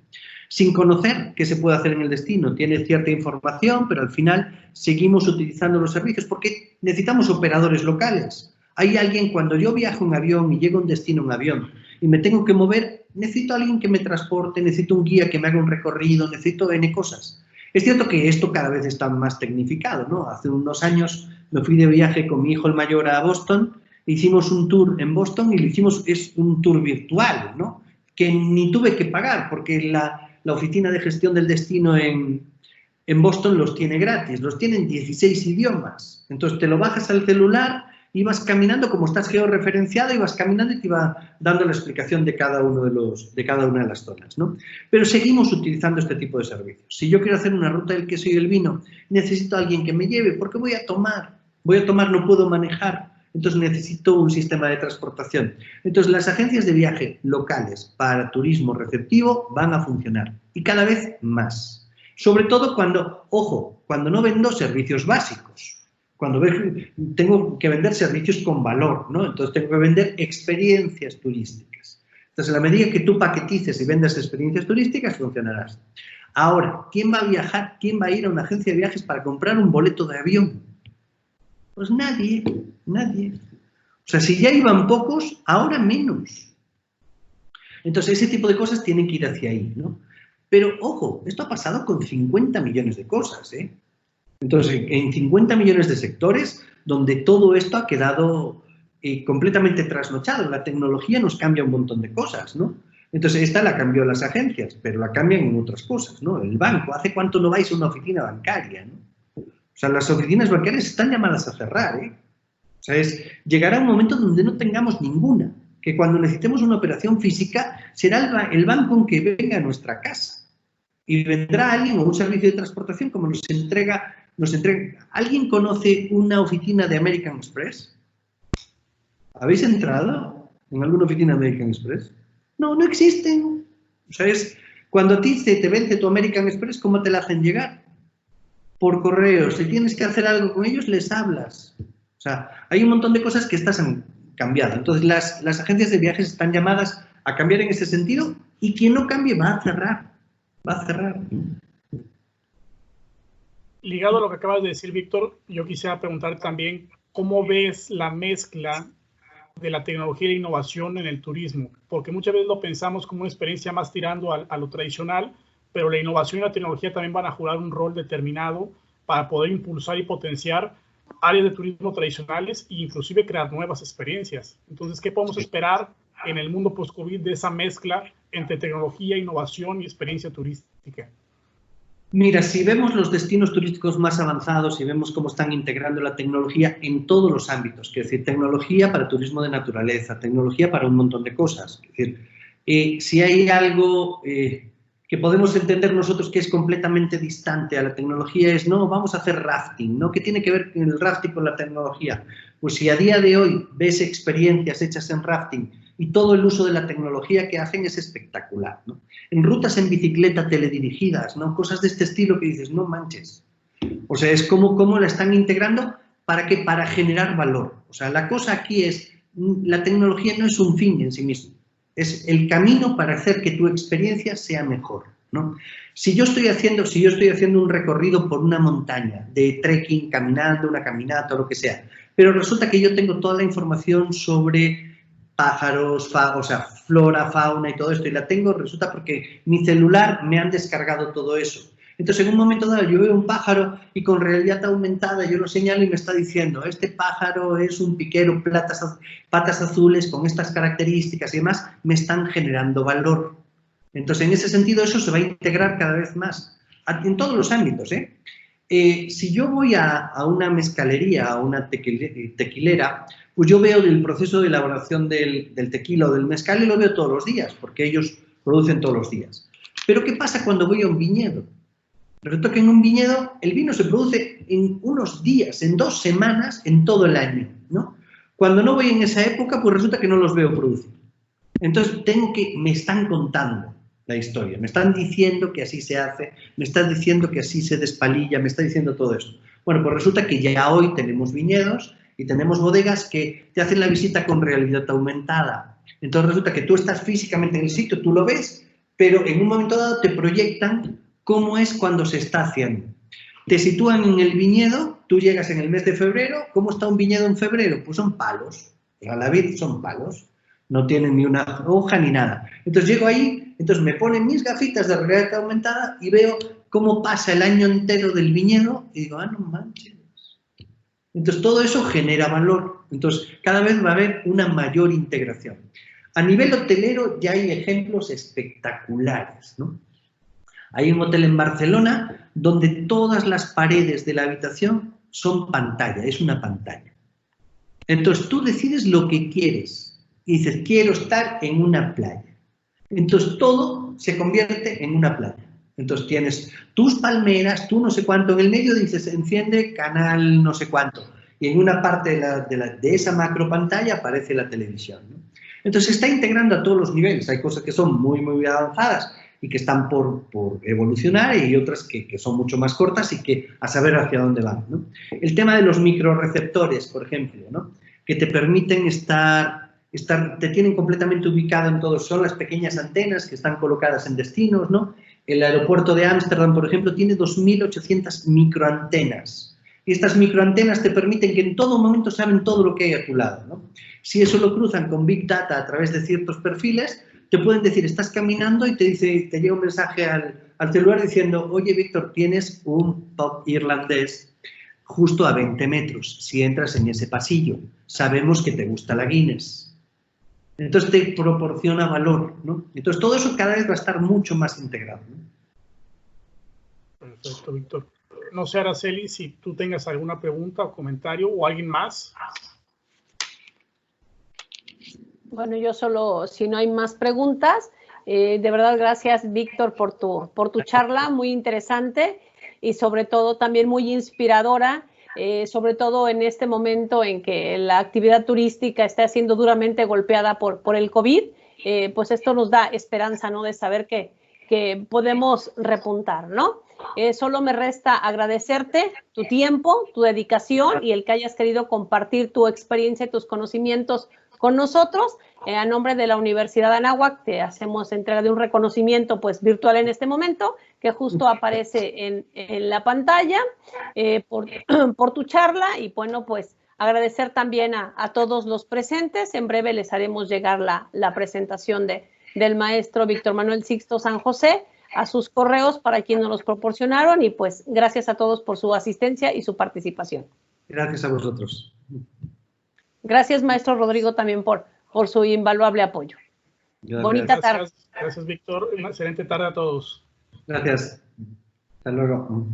Sin conocer qué se puede hacer en el destino. Tiene cierta información, pero al final seguimos utilizando los servicios porque necesitamos operadores locales. Hay alguien, cuando yo viajo en avión y llego a un destino en avión y me tengo que mover, necesito a alguien que me transporte, necesito un guía que me haga un recorrido, necesito N cosas. Es cierto que esto cada vez está más tecnificado, ¿no? Hace unos años me fui de viaje con mi hijo el mayor a Boston, hicimos un tour en Boston y lo hicimos, es un tour virtual, ¿no? Que ni tuve que pagar porque la oficina de gestión del destino en Boston los tiene gratis, los tiene en 16 idiomas. Entonces te lo bajas al celular, ibas caminando, como estás georreferenciado, ibas caminando y te iba dando la explicación de cada una de las zonas, ¿no? Pero seguimos utilizando este tipo de servicios. Si yo quiero hacer una ruta del queso y el vino, necesito a alguien que me lleve, porque voy a tomar, no puedo manejar, entonces necesito un sistema de transportación. Entonces las agencias de viaje locales para turismo receptivo van a funcionar y cada vez más. Sobre todo cuando, ojo, cuando no vendo servicios básicos. Cuando tengo que vender servicios con valor, ¿no? Entonces tengo que vender experiencias turísticas. Entonces, a la medida que tú paquetices y vendas experiencias turísticas, funcionarás. Ahora, ¿quién va a viajar? ¿Quién va a ir a una agencia de viajes para comprar un boleto de avión? Pues nadie, nadie. O sea, si ya iban pocos, ahora menos. Entonces, ese tipo de cosas tienen que ir hacia ahí, ¿no? Pero, ojo, esto ha pasado con 50 millones de cosas, ¿eh? Entonces, en 50 millones de sectores donde todo esto ha quedado completamente trasnochado. La tecnología nos cambia un montón de cosas, ¿no? Entonces, esta la cambió las agencias, pero la cambian en otras cosas, ¿no? El banco, ¿hace cuánto no vais a una oficina bancaria, ¿no? O sea, las oficinas bancarias están llamadas a cerrar, ¿eh? O sea, llegará un momento donde no tengamos ninguna, que cuando necesitemos una operación física será el banco en que venga a nuestra casa. Y vendrá alguien o un servicio de transportación como nos entrega. ¿Alguien conoce una oficina de American Express? ¿Habéis entrado en alguna oficina de American Express? No, no existen. O sea, cuando a ti te vence tu American Express, ¿cómo te la hacen llegar? Por correo. Si tienes que hacer algo con ellos, les hablas. O sea, hay un montón de cosas que estas han cambiado. Entonces, las agencias de viajes están llamadas a cambiar en ese sentido y quien no cambie va a cerrar. Va a cerrar. Ligado a lo que acabas de decir, Víctor, yo quisiera preguntar también, ¿cómo ves la mezcla de la tecnología y la innovación en el turismo? Porque muchas veces lo pensamos como una experiencia más tirando a lo tradicional, pero la innovación y la tecnología también van a jugar un rol determinado para poder impulsar y potenciar áreas de turismo tradicionales e inclusive crear nuevas experiencias. Entonces, ¿qué podemos esperar en el mundo post-COVID de esa mezcla entre tecnología, innovación y experiencia turística? Mira, si vemos los destinos turísticos más avanzados y vemos cómo están integrando la tecnología en todos los ámbitos, quiero decir, tecnología para turismo de naturaleza, tecnología para un montón de cosas. Es decir, si hay algo que podemos entender nosotros que es completamente distante a la tecnología es, no, vamos a hacer rafting, ¿no? ¿Qué tiene que ver el rafting con la tecnología? Pues si a día de hoy ves experiencias hechas en rafting y todo el uso de la tecnología que hacen es espectacular, ¿no? En rutas en bicicleta teledirigidas, ¿no? Cosas de este estilo que dices, no manches. O sea, es como la están integrando para que para generar valor. O sea, la cosa aquí es, la tecnología no es un fin en sí mismo, es el camino para hacer que tu experiencia sea mejor, ¿no? Si yo estoy haciendo un recorrido por una montaña, de trekking, caminando, una caminata o lo que sea, pero resulta que yo tengo toda la información sobre pájaros, o sea, flora, fauna y todo esto, y la tengo, resulta porque mi celular me han descargado todo eso. Entonces, en un momento dado, yo veo un pájaro y con realidad aumentada yo lo señalo y me está diciendo, este pájaro es un piquero, patas azules con estas características y demás, me están generando valor. Entonces, en ese sentido, eso se va a integrar cada vez más, en todos los ámbitos, ¿eh? Si yo voy a una mezcalería, a una tequilera, pues yo veo el proceso de elaboración del tequila o del mezcal y lo veo todos los días, porque ellos producen todos los días. Pero ¿qué pasa cuando voy a un viñedo? Resulta que en un viñedo el vino se produce en unos días, en 2 semanas, en todo el año, ¿no? Cuando no voy en esa época, pues resulta que no los veo producir. Entonces me están contando la historia, me están diciendo que así se hace, me están diciendo que así se despalilla, me está diciendo todo esto. Bueno, pues resulta que ya hoy tenemos viñedos Y tenemos bodegas que te hacen la visita con realidad aumentada. Entonces resulta que tú estás físicamente en el sitio, tú lo ves, pero en un momento dado te proyectan cómo es cuando se está haciendo. Te sitúan en el viñedo, tú llegas en el mes de febrero, ¿cómo está un viñedo en febrero? Pues son palos, a la vid son palos, no tienen ni una hoja ni nada. Entonces llego ahí, entonces me ponen mis gafitas de realidad aumentada y veo cómo pasa el año entero del viñedo y digo, no manches. Entonces todo eso genera valor, entonces cada vez va a haber una mayor integración. A nivel hotelero ya hay ejemplos espectaculares, ¿no? Hay un hotel en Barcelona donde todas las paredes de la habitación son pantalla, es una pantalla. Entonces tú decides lo que quieres y dices, quiero estar en una playa. Entonces todo se convierte en una playa. Entonces tienes tus palmeras, tú no sé cuánto, en el medio dices, enciende canal no sé cuánto. Y en una parte de esa macro pantalla aparece la televisión, ¿no? Entonces se está integrando a todos los niveles. Hay cosas que son muy, muy avanzadas y que están por evolucionar y otras que son mucho más cortas y que a saber hacia dónde van, ¿no? El tema de los microreceptores, por ejemplo, ¿no? Que te permiten te tienen completamente ubicado en todos, son las pequeñas antenas que están colocadas en destinos, ¿no? El aeropuerto de Ámsterdam, por ejemplo, tiene 2.800 microantenas. Y estas microantenas te permiten que en todo momento saben todo lo que hay a tu lado, ¿no? Si eso lo cruzan con Big Data a través de ciertos perfiles, te pueden decir, estás caminando y te llega un mensaje al celular diciendo, oye, Víctor, tienes un pub irlandés justo a 20 metros. Si entras en ese pasillo, sabemos que te gusta la Guinness. Entonces te proporciona valor, ¿no? Entonces todo eso cada vez va a estar mucho más integrado, ¿no? Perfecto, Víctor. No sé, Araceli, si tú tengas alguna pregunta o comentario o alguien más. Bueno, yo solo, si no hay más preguntas, de verdad gracias, Víctor, por tu charla, muy interesante y sobre todo también muy inspiradora, sobre todo en este momento en que la actividad turística está siendo duramente golpeada por el COVID, pues esto nos da esperanza, ¿no? De saber que podemos repuntar, ¿no? Solo me resta agradecerte tu tiempo, tu dedicación y el que hayas querido compartir tu experiencia y tus conocimientos con nosotros. A nombre de la Universidad de Anáhuac te hacemos entrega de un reconocimiento pues virtual en este momento que justo aparece en la pantalla por tu charla y bueno pues agradecer también a todos los presentes. En breve les haremos llegar la presentación del maestro Víctor Manuel Sixto San José a sus correos para quienes nos los proporcionaron y pues gracias a todos por su asistencia y su participación. Gracias a vosotros. Gracias, maestro Rodrigo, también por su invaluable apoyo. Gracias. Bonita tarde. Gracias, Víctor. Una excelente tarde a todos. Gracias. Hasta luego.